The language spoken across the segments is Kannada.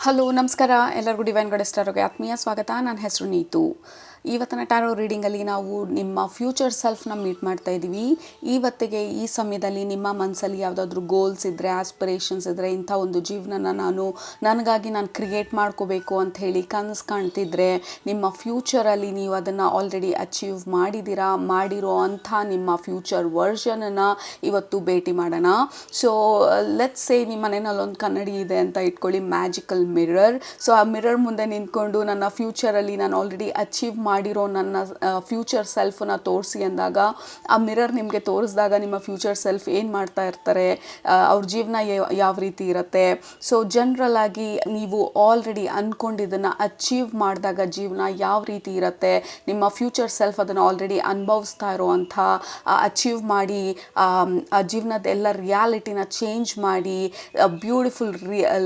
ಹಲೋ ನಮಸ್ಕಾರ ಎಲ್ಲರಿಗೂ ಡಿವೈನ್ ಗಾಡೆಸ್ ಟಾರೋಗೆ ಆತ್ಮೀಯ ಸ್ವಾಗತ. ನನ್ನ ಹೆಸರು ನೀತು. ಇವತ್ತಿನ ಟಾರೋ ರೀಡಿಂಗಲ್ಲಿ ನಾವು ನಿಮ್ಮ ಫ್ಯೂಚರ್ ಸೆಲ್ಫ್ನ ಮೀಟ್ ಮಾಡ್ತಾ ಇದ್ದೀವಿ. ಇವತ್ತಿಗೆ ಈ ಸಮಯದಲ್ಲಿ ನಿಮ್ಮ ಮನಸ್ಸಲ್ಲಿ ಯಾವುದಾದ್ರೂ ಗೋಲ್ಸ್ ಇದ್ದರೆ, ಆಸ್ಪಿರೇಷನ್ಸ್ ಇದ್ದರೆ, ಇಂಥ ಒಂದು ಜೀವನನ ನನಗಾಗಿ ನಾನು ಕ್ರಿಯೇಟ್ ಮಾಡ್ಕೋಬೇಕು ಅಂತ ಹೇಳಿ ಕನಸು ಕಾಣ್ತಿದ್ರೆ, ನಿಮ್ಮ ಫ್ಯೂಚರಲ್ಲಿ ನೀವು ಅದನ್ನು ಆಲ್ರೆಡಿ ಅಚೀವ್ ಮಾಡಿರೋ ಅಂಥ ನಿಮ್ಮ ಫ್ಯೂಚರ್ ವರ್ಷನನ್ನು ಇವತ್ತು ಭೇಟಿ ಮಾಡೋಣ. ಸೊ ಲೆಟ್ಸ್ ಸೇ ನಿಮ್ಮ ಮನೆಯಲ್ಲಿ ಒಂದು ಕನ್ನಡಿ ಇದೆ ಅಂತ ಇಟ್ಕೊಳ್ಳಿ, ಮ್ಯಾಜಿಕಲ್ ಮಿರರ್. ಸೊ ಆ ಮಿರರ್ ಮುಂದೆ ನಿಂತ್ಕೊಂಡು ನನ್ನ ಫ್ಯೂಚರಲ್ಲಿ ನಾನು ಆಲ್ರೆಡಿ ಅಚೀವ್ ಮಾಡಿರೋ ನನ್ನ ಫ್ಯೂಚರ್ ಸೆಲ್ಫನ್ನ ತೋರಿಸಿ ಅಂದಾಗ, ಆ ಮಿರರ್ ನಿಮಗೆ ತೋರಿಸಿದಾಗ ನಿಮ್ಮ ಫ್ಯೂಚರ್ ಸೆಲ್ಫ್ ಏನು ಮಾಡ್ತಾ ಇರ್ತಾರೆ, ಅವ್ರ ಜೀವನ ಯಾವ ರೀತಿ ಇರುತ್ತೆ. ಸೊ ಜನರಲ್ ಆಗಿ ನೀವು ಆಲ್ರೆಡಿ ಅಂದ್ಕೊಂಡಿದ್ದನ್ನು ಅಚೀವ್ ಮಾಡಿದಾಗ ಜೀವನ ಯಾವ ರೀತಿ ಇರುತ್ತೆ, ನಿಮ್ಮ ಫ್ಯೂಚರ್ ಸೆಲ್ಫ್ ಅದನ್ನು ಆಲ್ರೆಡಿ ಅನುಭವಿಸ್ತಾ ಇರೋವಂಥ, ಅಚೀವ್ ಮಾಡಿ ಆ ಜೀವನದ ಎಲ್ಲ ರಿಯಾಲಿಟಿನ ಚೇಂಜ್ ಮಾಡಿ ಬ್ಯೂಟಿಫುಲ್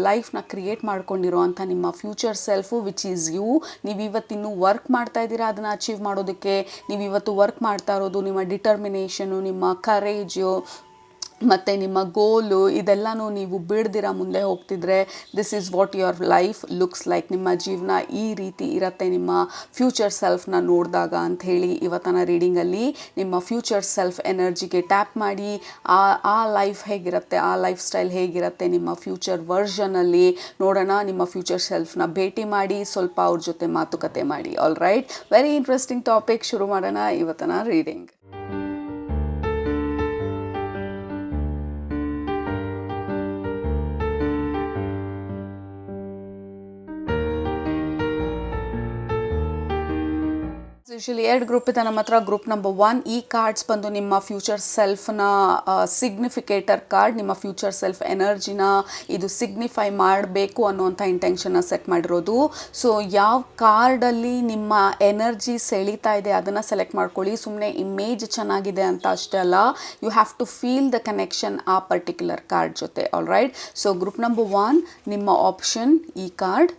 ಲೈಫ್ನ ಕ್ರಿಯೇಟ್ ಮಾಡ್ಕೊಂಡಿರೋ ಅಂಥ ನಿಮ್ಮ future self which is you. ನೀವು ಇವತ್ತಿನ್ನೂ ವರ್ಕ್ ಮಾಡ್ತಾ ಇದ್ದೀರಾ ಅದನ್ನು ಅಚೀವ್ ಮಾಡೋದಕ್ಕೆ. ನೀವು ಇವತ್ತು ವರ್ಕ್ ಮಾಡ್ತಾ ಇರೋದು ನಿಮ್ಮ ಡಿಟರ್ಮಿನೇಷನು, ನಿಮ್ಮ ಕರೇಜು ಮತ್ತು ನಿಮ್ಮ ಗೋಲು, ಇದೆಲ್ಲನೂ ನೀವು ಬಿಡ್ದಿರ ಮುಂದೆ ಹೋಗ್ತಿದ್ರೆ, this is what your life looks like. ನಿಮ್ಮ ಜೀವನ ಈ ರೀತಿ ಇರುತ್ತೆ ನಿಮ್ಮ ಫ್ಯೂಚರ್ ಸೆಲ್ಫ್ನ ನೋಡಿದಾಗ ಅಂತ ಹೇಳಿ ಇವತ್ತಿನ ರೀಡಿಂಗಲ್ಲಿ ನಿಮ್ಮ ಫ್ಯೂಚರ್ ಸೆಲ್ಫ್ ಎನರ್ಜಿಗೆ ಟ್ಯಾಪ್ ಮಾಡಿ ಆ ಲೈಫ್ ಹೇಗಿರುತ್ತೆ, ಆ ಲೈಫ್ ಸ್ಟೈಲ್ ಹೇಗಿರುತ್ತೆ ನಿಮ್ಮ ಫ್ಯೂಚರ್ ವರ್ಷನಲ್ಲಿ ನೋಡೋಣ. ನಿಮ್ಮ ಫ್ಯೂಚರ್ ಸೆಲ್ಫ್ನ ಭೇಟಿ ಮಾಡಿ ಸ್ವಲ್ಪ ಅವ್ರ ಜೊತೆ ಮಾತುಕತೆ ಮಾಡಿ. All right, very interesting topic. ಶುರು ಮಾಡೋಣ ಇವತ್ತಿನ ರೀಡಿಂಗ್. ಯೂಶಲಿ 2 ಗ್ರೂಪ್ ಇದೆ ನಮ್ಮ ಹತ್ರ. ಗ್ರೂಪ್ ನಂಬರ್ 1, ಈ ಕಾರ್ಡ್ಸ್ ಬಂದು ನಿಮ್ಮ ಫ್ಯೂಚರ್ ಸೆಲ್ಫ್ನ ಸಿಗ್ನಿಫಿಕೇಟರ್ ಕಾರ್ಡ್. ನಿಮ್ಮ ಫ್ಯೂಚರ್ ಸೆಲ್ಫ್ ಎನರ್ಜಿನ ಇದು ಸಿಗ್ನಿಫೈ ಮಾಡಬೇಕು ಅನ್ನೋವಂಥ ಇಂಟೆನ್ಷನ್ನ ಸೆಟ್ ಮಾಡಿರೋದು. ಸೊ ಯಾವ ಕಾರ್ಡಲ್ಲಿ ನಿಮ್ಮ ಎನರ್ಜಿ ಸೆಳೀತಾ ಇದೆ ಅದನ್ನು ಸೆಲೆಕ್ಟ್ ಮಾಡ್ಕೊಳ್ಳಿ. ಸುಮ್ಮನೆ ಇಮೇಜ್ ಚೆನ್ನಾಗಿದೆ ಅಂತ ಅಷ್ಟೇ ಅಲ್ಲ, you have to feel the connection ಆ ಪರ್ಟಿಕ್ಯುಲರ್ ಕಾರ್ಡ್ ಜೊತೆ. All right, so group number 1 ನಿಮ್ಮ ಆಪ್ಷನ್ ಈ ಕಾರ್ಡ್.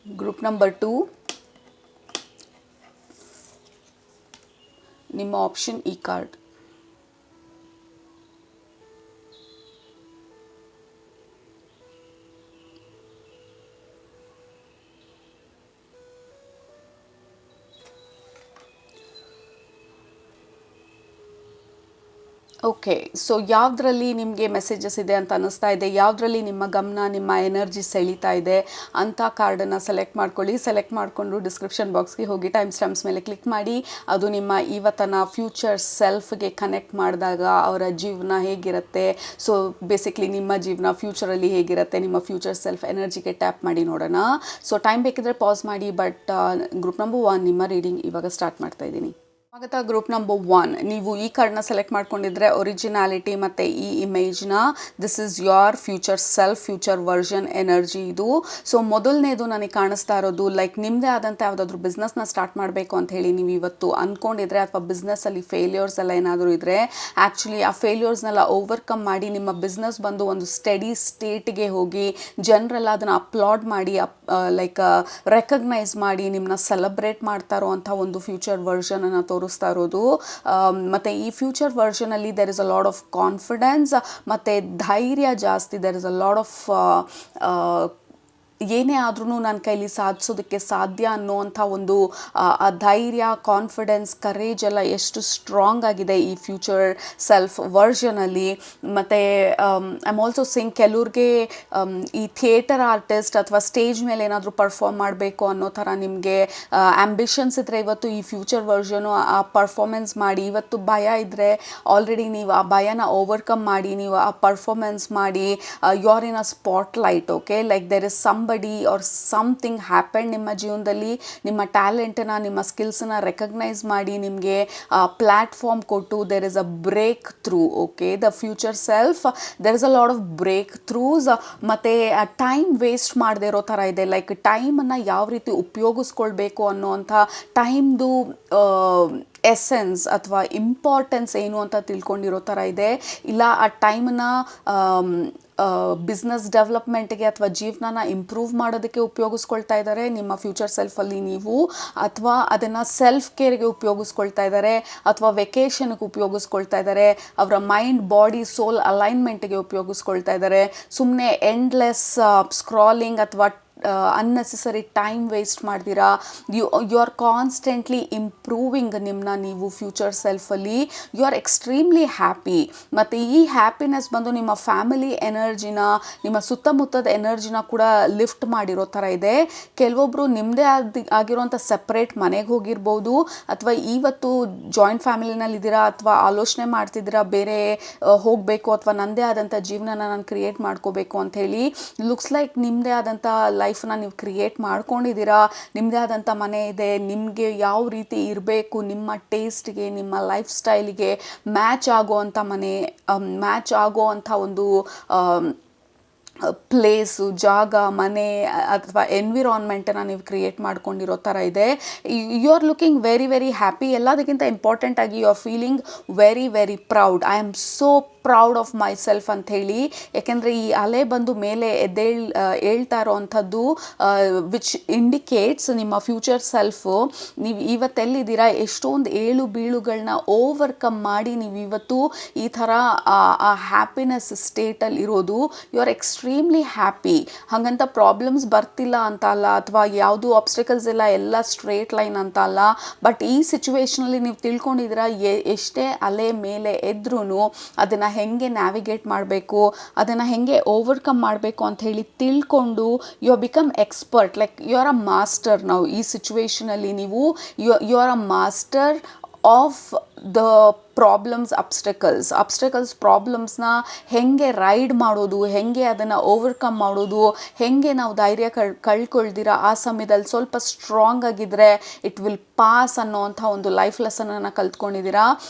ಗ್ರೂಪ್ ನಂಬರ್ 2 ನಿಮ್ಮ ಆಪ್ಷನ್ ಈ ಕಾರ್ಡ್. ಓಕೆ, ಸೊ ಯಾವುದರಲ್ಲಿ ನಿಮಗೆ ಮೆಸೇಜಸ್ ಇದೆ ಅಂತ ಅನ್ನಿಸ್ತಾ ಇದೆ, ಯಾವುದರಲ್ಲಿ ನಿಮ್ಮ ಗಮನ, ನಿಮ್ಮ ಎನರ್ಜಿ ಸೆಳೀತಾ ಇದೆ ಅಂಥ ಕಾರ್ಡನ್ನು ಸೆಲೆಕ್ಟ್ ಮಾಡ್ಕೊಳ್ಳಿ. ಸೆಲೆಕ್ಟ್ ಮಾಡಿಕೊಂಡು ಡಿಸ್ಕ್ರಿಪ್ಷನ್ ಬಾಕ್ಸ್ಗೆ ಹೋಗಿ ಟೈಮ್ ಸ್ಟ್ಯಾಂಪ್ಸ್ ಮೇಲೆ ಕ್ಲಿಕ್ ಮಾಡಿ. ಅದು ನಿಮ್ಮ ಇವತ್ತಿನ ಫ್ಯೂಚರ್ ಸೆಲ್ಫ್ಗೆ ಕನೆಕ್ಟ್ ಮಾಡಿದಾಗ ಅವರ ಜೀವನ ಹೇಗಿರುತ್ತೆ, ಸೊ ಬೇಸಿಕ್ಲಿ ನಿಮ್ಮ ಜೀವನ ಫ್ಯೂಚರಲ್ಲಿ ಹೇಗಿರುತ್ತೆ, ನಿಮ್ಮ ಫ್ಯೂಚರ್ ಸೆಲ್ಫ್ ಎನರ್ಜಿಗೆ ಟ್ಯಾಪ್ ಮಾಡಿ ನೋಡೋಣ. ಸೊ ಟೈಮ್ ಬೇಕಿದ್ರೆ ಪಾಸ್ ಮಾಡಿ, ಬಟ್ ಗ್ರೂಪ್ ನಂಬರ್ 1 ನಿಮ್ಮ ರೀಡಿಂಗ್ ಇವಾಗ ಸ್ಟಾರ್ಟ್ ಮಾಡ್ತಾ ಇದ್ದೀನಿ. ಸ್ವಾಗತ. ಗ್ರೂಪ್ ನಂಬರ್ 1, ನೀವು ಈ ಕಾರ್ಡ್ನ ಸೆಲೆಕ್ಟ್ ಮಾಡ್ಕೊಂಡಿದ್ರೆ ಒರಿಜಿನಾಲಿಟಿ ಮತ್ತು ಈ ಇಮೇಜ್ನ, this is your future self, future version energy ಇದು. ಸೊ ಮೊದಲನೇದು ನನಗೆ ಕಾಣಿಸ್ತಾ ಇರೋದು, ಲೈಕ್ ನಿಮ್ಮದೇ ಆದಂಥ ಯಾವುದಾದ್ರೂ ಬಿಸ್ನೆಸ್ನ ಸ್ಟಾರ್ಟ್ ಮಾಡಬೇಕು ಅಂತ ಹೇಳಿ ನೀವು ಇವತ್ತು ಅಂದ್ಕೊಂಡಿದ್ರೆ, ಅಥವಾ ಬಿಸ್ನೆಸ್ಸಲ್ಲಿ ಫೇಲ್ಯೂರ್ಸ್ ಎಲ್ಲ ಏನಾದರೂ ಇದ್ದರೆ, ಆ್ಯಕ್ಚುಲಿ ಆ ಫೇಲ್ಯೂರ್ಸ್ನೆಲ್ಲ ಓವರ್ಕಮ್ ಮಾಡಿ ನಿಮ್ಮ ಬಿಸ್ನೆಸ್ ಬಂದು ಒಂದು ಸ್ಟಡಿ ಸ್ಟೇಟ್ಗೆ ಹೋಗಿ ಜನರೆಲ್ಲ ಅದನ್ನು ಅಪ್ಲಾಡ್ ಮಾಡಿ, ಲೈಕ್ ರೆಕಗ್ನೈಸ್ ಮಾಡಿ ನಿಮ್ಮನ್ನ ಸೆಲೆಬ್ರೇಟ್ ಮಾಡ್ತಾ ಇರೋವಂಥ ಒಂದು ಫ್ಯೂಚರ್ ವರ್ಷನನ್ನು ತೋರಿಸ್ತಾ ಇರೋದು. ಮತ್ತು ಈ ಫ್ಯೂಚರ್ ವರ್ಷನಲ್ಲಿ there is a lot of confidence ಮತ್ತು ಧೈರ್ಯ ಜಾಸ್ತಿ. There is a lot of ಏನೇ ಆದ್ರೂ ನನ್ನ ಕೈಲಿ ಸಾಧಿಸೋದಕ್ಕೆ ಸಾಧ್ಯ ಅನ್ನೋವಂಥ ಒಂದು ಆ ಧೈರ್ಯ, ಕಾನ್ಫಿಡೆನ್ಸ್, ಕರೇಜ್ ಎಲ್ಲ ಎಷ್ಟು ಸ್ಟ್ರಾಂಗ್ ಆಗಿದೆ ಈ ಫ್ಯೂಚರ್ ಸೆಲ್ಫ್ ವರ್ಷನಲ್ಲಿ. ಮತ್ತು ಐ ಆಮ್ ಆಲ್ಸೋ ಸಿಂಗ್ ಕೆಲವ್ರಿಗೆ ಈ ಥಿಯೇಟರ್ ಆರ್ಟಿಸ್ಟ್ ಅಥವಾ ಸ್ಟೇಜ್ ಮೇಲೆ ಏನಾದರೂ ಪರ್ಫಾರ್ಮ್ ಮಾಡಬೇಕು ಅನ್ನೋ ಥರ ನಿಮಗೆ ಆ್ಯಂಬಿಷನ್ಸ್ ಇದ್ದರೆ, ಇವತ್ತು ಈ ಫ್ಯೂಚರ್ ವರ್ಷನು ಆ ಪರ್ಫಾರ್ಮೆನ್ಸ್ ಮಾಡಿ. ಇವತ್ತು ಭಯ ಇದ್ದರೆ ಆಲ್ರೆಡಿ ನೀವು ಆ ಭಯನ ಓವರ್ಕಮ್ ಮಾಡಿ ನೀವು ಆ ಪರ್ಫಾರ್ಮೆನ್ಸ್ ಮಾಡಿ, you are in a spotlight. Okay, like there is somebody or something happen ನಿಮ್ಮ ಜೀವನದಲ್ಲಿ. ನಿಮ್ಮ ಟ್ಯಾಲೆಂಟನ್ನು, ನಿಮ್ಮ ಸ್ಕಿಲ್ಸನ್ನು ರೆಕಗ್ನೈಸ್ ಮಾಡಿ ನಿಮಗೆ ಪ್ಲ್ಯಾಟ್ಫಾರ್ಮ್ ಕೊಟ್ಟು there is a breakthrough. Okay, the future self, there is a lot of breakthroughs. ಮತ್ತು ಟೈಮ್ ವೇಸ್ಟ್ ಮಾಡದೇ ಇರೋ ಥರ ಇದೆ. ಲೈಕ್ ಟೈಮನ್ನು ಯಾವ ರೀತಿ ಉಪಯೋಗಿಸ್ಕೊಳ್ಬೇಕು ಅನ್ನೋವಂಥ ಟೈಮ್ದು ಎಸೆನ್ಸ್ ಅಥವಾ ಇಂಪಾರ್ಟೆನ್ಸ್ ಏನು ಅಂತ ತಿಳ್ಕೊಂಡಿರೋ ಥರ ಇದೆ. ಇಲ್ಲ ಆ ಟೈಮನ್ನು ಬಿಸ್ನೆಸ್ ಡೆವಲಪ್ಮೆಂಟ್ಗೆ ಅಥವಾ ಜೀವನನ ಇಂಪ್ರೂವ್ ಮಾಡೋದಕ್ಕೆ ಉಪಯೋಗಿಸ್ಕೊಳ್ತಾ ಇದ್ದಾರೆ ನಿಮ್ಮ ಫ್ಯೂಚರ್ ಸೆಲ್ಫಲ್ಲಿ ನೀವು, ಅಥವಾ ಅದನ್ನು ಸೆಲ್ಫ್ ಕೇರ್ಗೆ ಉಪಯೋಗಿಸ್ಕೊಳ್ತಾ ಇದ್ದಾರೆ, ಅಥವಾ ವೆಕೇಷನ್ಗೆ ಉಪಯೋಗಿಸ್ಕೊಳ್ತಾ ಇದ್ದಾರೆ, ಅವರ ಮೈಂಡ್ ಬಾಡಿ ಸೋಲ್ ಅಲೈನ್ಮೆಂಟ್ಗೆ ಉಪಯೋಗಿಸ್ಕೊಳ್ತಾ ಇದ್ದಾರೆ. ಸುಮ್ಮನೆ ಎಂಡ್ಲೆಸ್ ಸ್ಕ್ರಾಲಿಂಗ್ ಅಥವಾ ಅನ್ನೆಸೆಸರಿ ಟೈಮ್ ವೇಸ್ಟ್ ಮಾಡ್ತೀರಾ. ಯು ಆರ್ ಕಾನ್ಸ್ಟೆಂಟ್ಲಿ ಇಂಪ್ರೂವಿಂಗ್ ನಿಮ್ಮನ್ನ ನೀವು ಫ್ಯೂಚರ್ ಸೆಲ್ಫಲ್ಲಿ. You are extremely happy. ಮತ್ತು ಈ ಹ್ಯಾಪಿನೆಸ್ ಬಂದು ನಿಮ್ಮ ಫ್ಯಾಮಿಲಿ ಎನರ್ಜಿನ, ನಿಮ್ಮ ಸುತ್ತಮುತ್ತದ ಎನರ್ಜಿನ ಕೂಡ ಲಿಫ್ಟ್ ಮಾಡಿರೋ ಥರ ಇದೆ. ಕೆಲವೊಬ್ಬರು ನಿಮ್ಮದೇ ಆಗಿರೋಂಥ ಸಪ್ರೇಟ್ ಮನೆಗೆ ಹೋಗಿರ್ಬೋದು, ಅಥವಾ ಇವತ್ತು ಜಾಯಿಂಟ್ ಫ್ಯಾಮಿಲಿನಲ್ಲಿದ್ದೀರಾ, ಅಥವಾ ಆಲೋಚನೆ ಮಾಡ್ತಿದ್ದೀರಾ ಬೇರೆ ಹೋಗಬೇಕು, ಅಥವಾ ನನ್ನದೇ ಆದಂಥ ಜೀವನನ ನಾನು ಕ್ರಿಯೇಟ್ ಮಾಡ್ಕೋಬೇಕು ಅಂಥೇಳಿ. ಲುಕ್ಸ್ ಲೈಕ್ ನಿಮ್ಮದೇ ಆದಂಥ ಲೈಫ್ನ ನೀವು ಕ್ರಿಯೇಟ್ ಮಾಡ್ಕೊಂಡಿದ್ದೀರಾ. ನಿಮ್ಮದೇ ಆದಂಥ ಮನೆ ಇದೆ. ನಿಮಗೆ ಯಾವ ರೀತಿ ಇರಬೇಕು, ನಿಮ್ಮ ಟೇಸ್ಟ್ಗೆ, ನಿಮ್ಮ ಲೈಫ್ ಸ್ಟೈಲಿಗೆ ಮ್ಯಾಚ್ ಆಗೋವಂಥ ಮನೆ, ಮ್ಯಾಚ್ ಆಗೋವಂಥ ಒಂದು ಪ್ಲೇಸು, ಜಾಗ, ಮನೆ ಅಥವಾ ಎನ್ವಿರಾನ್ಮೆಂಟನ್ನು ನೀವು ಕ್ರಿಯೇಟ್ ಮಾಡ್ಕೊಂಡಿರೋ ಥರ ಇದೆ. You are looking very very happy. ಎಲ್ಲದಕ್ಕಿಂತ ಇಂಪಾರ್ಟೆಂಟಾಗಿ you are feeling very very proud. I am so proud of myself ಅಂಥೇಳಿ. ಯಾಕೆಂದರೆ ಈ ಅಲೆ ಬಂದು ಮೇಲೆ ಹೇಳ್ತಾ ಇರೋ ಅಂಥದ್ದು ವಿಚ್ ಇಂಡಿಕೇಟ್ಸ್ ನಿಮ್ಮ ಫ್ಯೂಚರ್ ಸೆಲ್ಫು. ನೀವು ಇವತ್ತೆಲ್ಲಿದ್ದೀರಾ, ಎಷ್ಟೊಂದು ಏಳು ಬೀಳುಗಳನ್ನ ಓವರ್ಕಮ್ ಮಾಡಿ ನೀವು ಇವತ್ತು ಈ ಥರ ಆ ಹ್ಯಾಪಿನೆಸ್ ಸ್ಟೇಟಲ್ಲಿ ಇರೋದು. You are extremely happy. ಹಾಗಂತ ಪ್ರಾಬ್ಲಮ್ಸ್ ಬರ್ತಿಲ್ಲ ಅಂತ ಅಲ್ಲ, ಅಥವಾ ಯಾವುದು ಆಬ್ಸ್ಟಿಕಲ್ಸ್ ಎಲ್ಲ ಸ್ಟ್ರೇಟ್ ಲೈನ್ ಅಂತ ಅಲ್ಲ. ಬಟ್ ಈ ಸಿಚುವೇಶನಲ್ಲಿ ನೀವು ತಿಳ್ಕೊಂಡಿದ್ದೀರಾ, ಎಷ್ಟೇ ಅಲೆ ಮೇಲೆ ಎದ್ರೂ ಅದನ್ನು ಹೆಂಗೆ ನ್ಯಾವಿಗೇಟ್ ಮಾಡಬೇಕು, ಅದನ್ನು ಹೆಂಗೆ ಓವರ್ಕಮ್ ಮಾಡಬೇಕು ಅಂತ ಹೇಳಿ ತಿಳ್ಕೊಂಡು you are become expert. Like you are a master. ನಾವು ಈ ಸಿಚುವೇಶನಲ್ಲಿ ನೀವು you are a master of the obstacles ಪ್ರಾಬ್ಲಮ್ಸ್ನ ಹೆಂಗೆ ರೈಡ್ ಮಾಡೋದು, ಹೆಂಗೆ ಅದನ್ನು ಓವರ್ಕಮ್ ಮಾಡೋದು, ಹೆಂಗೆ ನಾವು ಧೈರ್ಯ ಕಳ್ಕೊಳ್ದಿರ ಆ ಸಮಯದಲ್ಲಿ ಸ್ವಲ್ಪ ಸ್ಟ್ರಾಂಗ್ ಆಗಿದ್ದರೆ ಇಟ್ ವಿಲ್ ಪಾಸ್ ಅನ್ನೋವಂಥ ಒಂದು ಲೈಫ್ ಲೆಸನನ್ನು ಕಲ್ತ್ಕೊಂಡಿದ್ದೀರಾ.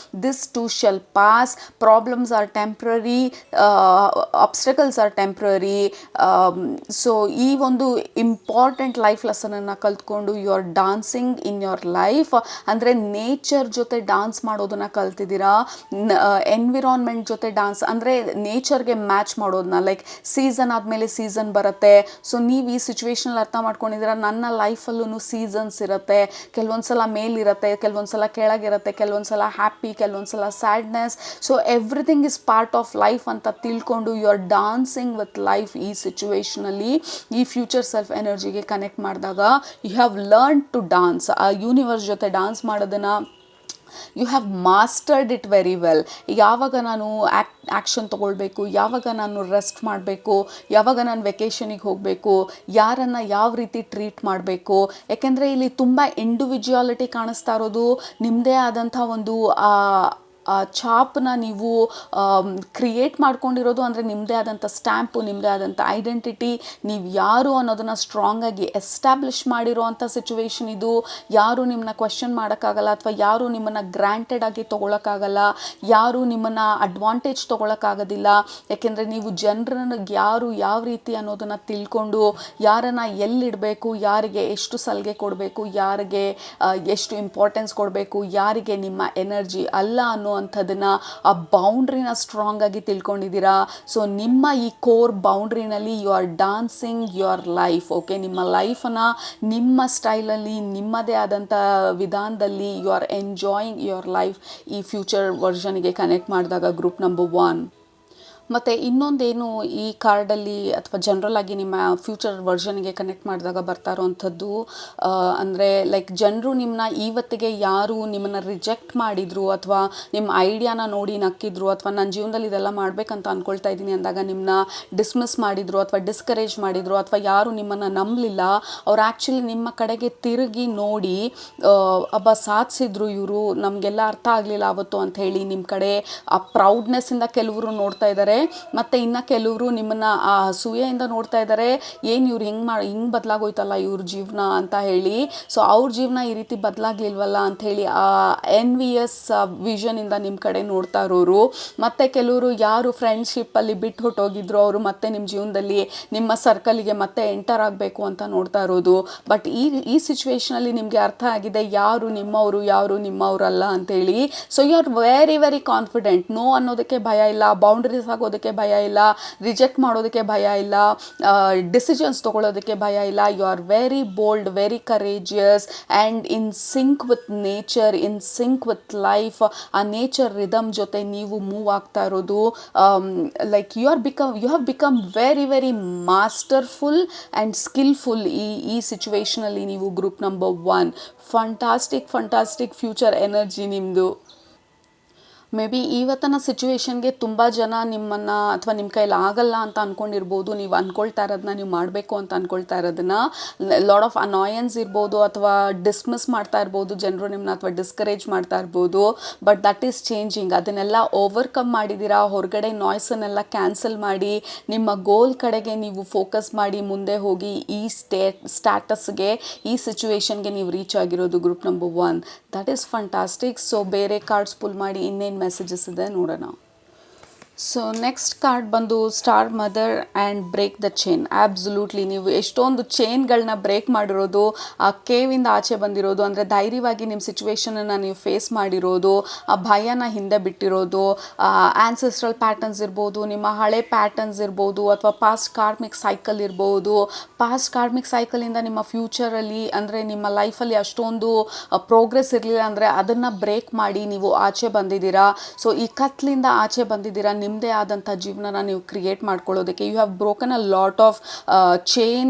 This too shall pass. Problems are temporary, obstacles are temporary. So ಈ ಒಂದು ಇಂಪಾರ್ಟೆಂಟ್ ಲೈಫ್ ಲೆಸನನ್ನು ಕಲ್ತ್ಕೊಂಡು you are dancing in your life. ಅಂದರೆ ನೇಚರ್ ಜೊತೆ ಡಾನ್ಸ್ ಮಾಡೋದನ್ನು ಕಲ್ತಿದ್ದೀರಾ. ಎನ್ವಿರಾನ್ಮೆಂಟ್ ಜೊತೆ ಡಾನ್ಸ್ ಅಂದರೆ ನೇಚರ್ಗೆ ಮ್ಯಾಚ್ ಮಾಡೋದನ್ನ. ಲೈಕ್ ಸೀಸನ್ ಆದಮೇಲೆ ಸೀಸನ್ ಬರುತ್ತೆ. ಸೊ ನೀವು ಈ ಸಿಚುವೇಶನಲ್ಲಿ ಅರ್ಥ ಮಾಡ್ಕೊಂಡಿದ್ದೀರಾ, ನನ್ನ ಲೈಫಲ್ಲೂ ಸೀಸನ್ಸ್ ಇರುತ್ತೆ. ಕೆಲವೊಂದು ಸಲ ಮೇಲಿರುತ್ತೆ, ಕೆಲವೊಂದು ಸಲ ಕೆಳಗಿರುತ್ತೆ, ಕೆಲವೊಂದು ಸಲ ಹ್ಯಾಪಿ, ಕೆಲವೊಂದು ಸಲ sadness. So everything is part of life ಅಂತ ತಿಳ್ಕೊಂಡು you are dancing with life. ಈ ಸಿಚುವೇಶನಲ್ಲಿ ಈ ಫ್ಯೂಚರ್ ಸೆಲ್ಫ್ ಎನರ್ಜಿಗೆ ಕನೆಕ್ಟ್ ಮಾಡಿದಾಗ you have learn to dance. ಆ ಯೂನಿವರ್ಸ್ ಜೊತೆ ಡಾನ್ಸ್ ಮಾಡೋದನ್ನು you have mastered it very well. ಯಾವಾಗ ನಾನು ಆ್ಯಕ್ಷನ್ ತೊಗೊಳ್ಬೇಕು, ಯಾವಾಗ ನಾನು ರೆಸ್ಟ್ ಮಾಡಬೇಕು, ಯಾವಾಗ ನಾನು ವೆಕೇಷನಿಗೆ ಹೋಗಬೇಕು, ಯಾರನ್ನು ಯಾವ ರೀತಿ ಟ್ರೀಟ್ ಮಾಡಬೇಕು. ಯಾಕೆಂದರೆ ಇಲ್ಲಿ ತುಂಬ ಇಂಡಿವಿಜುವಾಲಿಟಿ ಕಾಣಿಸ್ತಾ ಇರೋದು. ನಿಮ್ಮದೇ ಆದಂಥ ಒಂದು ಛಾಪನ್ನ ನೀವು ಕ್ರಿಯೇಟ್ ಮಾಡ್ಕೊಂಡಿರೋದು. ಅಂದರೆ ನಿಮ್ಮದೇ ಆದಂಥ ಸ್ಟ್ಯಾಂಪು, ನಿಮ್ಮದೇ ಆದಂಥ ಐಡೆಂಟಿಟಿ, ನೀವು ಯಾರು ಅನ್ನೋದನ್ನು ಸ್ಟ್ರಾಂಗಾಗಿ ಎಸ್ಟಾಬ್ಲಿಷ್ ಮಾಡಿರೋ ಅಂಥ ಸಿಚುವೇಶನ್ ಇದು. ಯಾರು ನಿಮ್ಮನ್ನ ಕ್ವೆಶ್ಚನ್ ಮಾಡೋಕ್ಕಾಗಲ್ಲ, ಅಥವಾ ಯಾರು ನಿಮ್ಮನ್ನು ಗ್ರ್ಯಾಂಟೆಡ್ ಆಗಿ ತೊಗೊಳಕ್ಕಾಗಲ್ಲ, ಯಾರು ನಿಮ್ಮನ್ನು ಅಡ್ವಾಂಟೇಜ್ ತೊಗೊಳಕ್ಕಾಗೋದಿಲ್ಲ. ಯಾಕೆಂದರೆ ನೀವು ಜನರನ್ನು ಯಾರು ಯಾವ ರೀತಿ ಅನ್ನೋದನ್ನು ತಿಳ್ಕೊಂಡು ಯಾರನ್ನು ಎಲ್ಲಿಡಬೇಕು, ಯಾರಿಗೆ ಎಷ್ಟು ಸಲಿಗೆ ಕೊಡಬೇಕು, ಯಾರಿಗೆ ಎಷ್ಟು ಇಂಪಾರ್ಟೆನ್ಸ್ ಕೊಡಬೇಕು, ಯಾರಿಗೆ ನಿಮ್ಮ ಎನರ್ಜಿ ಅಲ್ಲ ಅನ್ನೋವಂಥದ್ದನ್ನು, ಆ ಬೌಂಡ್ರಿನ ಸ್ಟ್ರಾಂಗ್ ಆಗಿ ತಿಳ್ಕೊಂಡಿದ್ದೀರಾ. ಸೊ ನಿಮ್ಮ ಈ ಕೋರ್ ಬೌಂಡ್ರಿನಲ್ಲಿ you are dancing your life. Okay, ನಿಮ್ಮ ಲೈಫನ್ನು ನಿಮ್ಮ ಸ್ಟೈಲಲ್ಲಿ, ನಿಮ್ಮದೇ ಆದಂಥ ವಿಧಾನದಲ್ಲಿ you are enjoying your life. ಈ ಫ್ಯೂಚರ್ ವರ್ಷನ್ಗೆ ಕನೆಕ್ಟ್ ಮಾಡಿದಾಗ ಗ್ರೂಪ್ ನಂಬರ್ 1. ಮತ್ತು ಇನ್ನೊಂದೇನು ಈ ಕಾರ್ಡಲ್ಲಿ ಅಥವಾ ಜನರಲ್ ಆಗಿ ನಿಮ್ಮ ಫ್ಯೂಚರ್ ವರ್ಷನ್ಗೆ ಕನೆಕ್ಟ್ ಮಾಡಿದಾಗ ಬರ್ತಾ ಇರೋವಂಥದ್ದು ಅಂದರೆ ಲೈಕ್ ಜನರು ನಿಮ್ಮನ್ನ ಇವತ್ತಿಗೆ ಯಾರು ನಿಮ್ಮನ್ನು ರಿಜೆಕ್ಟ್ ಮಾಡಿದರು, ಅಥವಾ ನಿಮ್ಮ ಐಡಿಯಾನ ನೋಡಿ ನಕ್ಕಿದ್ರು, ಅಥವಾ ನನ್ನ ಜೀವನದಲ್ಲಿ ಇದೆಲ್ಲ ಮಾಡಬೇಕಂತ ಅಂದ್ಕೊಳ್ತಾ ಇದ್ದೀನಿ ಅಂದಾಗ ನಿಮ್ಮನ್ನ ಡಿಸ್ಮಿಸ್ ಮಾಡಿದರು, ಅಥವಾ ಡಿಸ್ಕರೇಜ್ ಮಾಡಿದರು, ಅಥವಾ ಯಾರು ನಿಮ್ಮನ್ನು ನಂಬಲಿಲ್ಲ, ಅವ್ರು ಆ್ಯಕ್ಚುಲಿ ನಿಮ್ಮ ಕಡೆಗೆ ತಿರುಗಿ ನೋಡಿ ಸಾಧಿಸಿದ್ರು, ಇವರು ನಮಗೆಲ್ಲ ಅರ್ಥ ಆಗಲಿಲ್ಲ ಅವತ್ತು ಅಂತ ಹೇಳಿ ನಿಮ್ಮ ಕಡೆ ಆ ಪ್ರೌಡ್ನೆಸ್ಸಿಂದ ಕೆಲವರು ನೋಡ್ತಾ ಇದ್ದಾರೆ. ಮತ್ತು ಇನ್ನು ಕೆಲವರು ನಿಮ್ಮನ್ನು ಆ ಅಸೂಯೆಯಿಂದ ನೋಡ್ತಾ ಇದ್ದಾರೆ. ಏನು ಇವ್ರು ಹಿಂಗೆ ಬದಲಾಗೋಯ್ತಲ್ಲ ಇವ್ರ ಜೀವನ ಅಂತ ಹೇಳಿ. ಸೊ ಅವ್ರ ಜೀವನ ಈ ರೀತಿ ಬದಲಾಗ್ಲಿಲ್ವಲ್ಲ ಅಂಥೇಳಿ ಆ ಎನ್ವಿಯಸ್ ವಿಷನಿಂದ ನಿಮ್ಮ ಕಡೆ ನೋಡ್ತಾ ಇರೋರು. ಮತ್ತು ಕೆಲವರು ಯಾರು ಫ್ರೆಂಡ್ಶಿಪ್ಪಲ್ಲಿ ಬಿಟ್ಟು ಹೊಟ್ಟೋಗಿದ್ರು, ಅವರು ಮತ್ತೆ ನಿಮ್ಮ ಜೀವನದಲ್ಲಿ ನಿಮ್ಮ ಸರ್ಕಲಿಗೆ ಮತ್ತೆ ಎಂಟರ್ ಆಗಬೇಕು ಅಂತ ನೋಡ್ತಾ ಇರೋದು. ಬಟ್ ಈ ಸಿಚುವೇಶನಲ್ಲಿ ನಿಮಗೆ ಅರ್ಥ ಆಗಿದೆ ಯಾರು ನಿಮ್ಮವರು, ಯಾರು ನಿಮ್ಮವರಲ್ಲ ಅಂಥೇಳಿ. So you are very very confident. No ಅನ್ನೋದಕ್ಕೆ ಭಯ ಇಲ್ಲ, ಬೌಂಡ್ರೀಸ್ ಆಗೋದಕ್ಕೆ ಹಾಕೋದಕ್ಕೆ ಭಯ ಇಲ್ಲ, ರಿಜೆಕ್ಟ್ ಮಾಡೋದಕ್ಕೆ ಭಯ ಇಲ್ಲ, ಡಿಸಿಷನ್ಸ್ ತೊಗೊಳ್ಳೋದಕ್ಕೆ ಭಯ ಇಲ್ಲ. You are very bold, very courageous and in sync with nature, in sync with life. ಆ ನೇಚರ್ ರಿದಮ್ ಜೊತೆ ನೀವು ಮೂವ್ ಆಗ್ತಾ ಇರೋದು. Like you have become very very masterful and skillful ಈ ಸಿಚುವೇಶನಲ್ಲಿ ನೀವು group number 1. Fantastic future energy ನಿಮ್ಮದು. ಮೇ ಬಿ ಇವತ್ತಿನ ಸಿಚುವೇಶನ್ಗೆ ತುಂಬ ಜನ ನಿಮ್ಮನ್ನು ಅಥವಾ ನಿಮ್ಮ ಕೈಲಿ ಆಗಲ್ಲ ಅಂತ ಅಂದ್ಕೊಂಡಿರ್ಬೋದು. ನೀವು ಅಂದ್ಕೊಳ್ತಾ ಇರೋದನ್ನ, ನೀವು ಮಾಡಬೇಕು ಅಂತ ಅಂದ್ಕೊಳ್ತಾ ಇರೋದನ್ನ ಲಾಡ್ ಆಫ್ ಅನಾಯನ್ಸ್ ಇರ್ಬೋದು, ಅಥವಾ ಡಿಸ್ಮಿಸ್ ಮಾಡ್ತಾ ಇರ್ಬೋದು ಜನರು ನಿಮ್ಮನ್ನ, ಅಥವಾ ಡಿಸ್ಕರೇಜ್ ಮಾಡ್ತಾ ಇರ್ಬೋದು. But that is changing. ಅದನ್ನೆಲ್ಲ ಓವರ್ಕಮ್ ಮಾಡಿದ್ದೀರಾ. ಹೊರಗಡೆ ನಾಯ್ಸನ್ನೆಲ್ಲ ಕ್ಯಾನ್ಸಲ್ ಮಾಡಿ ನಿಮ್ಮ ಗೋಲ್ ಕಡೆಗೆ ನೀವು ಫೋಕಸ್ ಮಾಡಿ ಮುಂದೆ ಹೋಗಿ ಈ ಸ್ಟ್ಯಾಟಸ್ಗೆ, ಈ ಸಿಚುವೇಶನ್ಗೆ ನೀವು ರೀಚ್ ಆಗಿರೋದು group number 1. That is fantastic. So ಬೇರೆ ಕಾರ್ಡ್ಸ್ ಪುಲ್ ಮಾಡಿ ಇನ್ನೇನು ಮೆಸೇಜಸ್ ಇದೆ ನೋಡೋಣ. ಸೊ ನೆಕ್ಸ್ಟ್ ಕಾರ್ಡ್ ಬಂದು star mother and break the chain. Absolutely ನೀವು ಎಷ್ಟೊಂದು ಚೈನ್ಗಳನ್ನ ಬ್ರೇಕ್ ಮಾಡಿರೋದು, ಆ ಕೇವಿಂದ ಆಚೆ ಬಂದಿರೋದು, ಅಂದರೆ ಧೈರ್ಯವಾಗಿ ನಿಮ್ಮ ಸಿಚುವೇಶನನ್ನು ನೀವು ಫೇಸ್ ಮಾಡಿರೋದು, ಆ ಭಯನ ಹಿಂದೆ ಬಿಟ್ಟಿರೋದು, ಆ್ಯನ್ಸೆಸ್ಟ್ರಲ್ ಪ್ಯಾಟರ್ನ್ಸ್ ಇರ್ಬೋದು, ನಿಮ್ಮ ಹಳೆ ಪ್ಯಾಟರ್ನ್ಸ್ ಇರ್ಬೋದು, ಅಥವಾ ಪಾಸ್ಟ್ ಕಾರ್ಮಿಕ್ ಸೈಕಲ್ ಇರ್ಬೋದು. ಪಾಸ್ಟ್ ಕಾರ್ಮಿಕ್ ಸೈಕಲಿಂದ ನಿಮ್ಮ ಫ್ಯೂಚರಲ್ಲಿ, ಅಂದರೆ ನಿಮ್ಮ ಲೈಫಲ್ಲಿ ಅಷ್ಟೊಂದು ಪ್ರೋಗ್ರೆಸ್ ಇರಲಿಲ್ಲ, ಅಂದರೆ ಅದನ್ನು ಬ್ರೇಕ್ ಮಾಡಿ ನೀವು ಆಚೆ ಬಂದಿದ್ದೀರಾ. ಸೊ ಈ ಕತ್ಲಿಂದ ಆಚೆ ಬಂದಿದ್ದೀರಾ. ನಿಮ್ಮದೇ ಆದಂಥ ಜೀವನನ ನೀವು ಕ್ರಿಯೇಟ್ ಮಾಡ್ಕೊಳ್ಳೋದಕ್ಕೆ you have broken a lot of chain.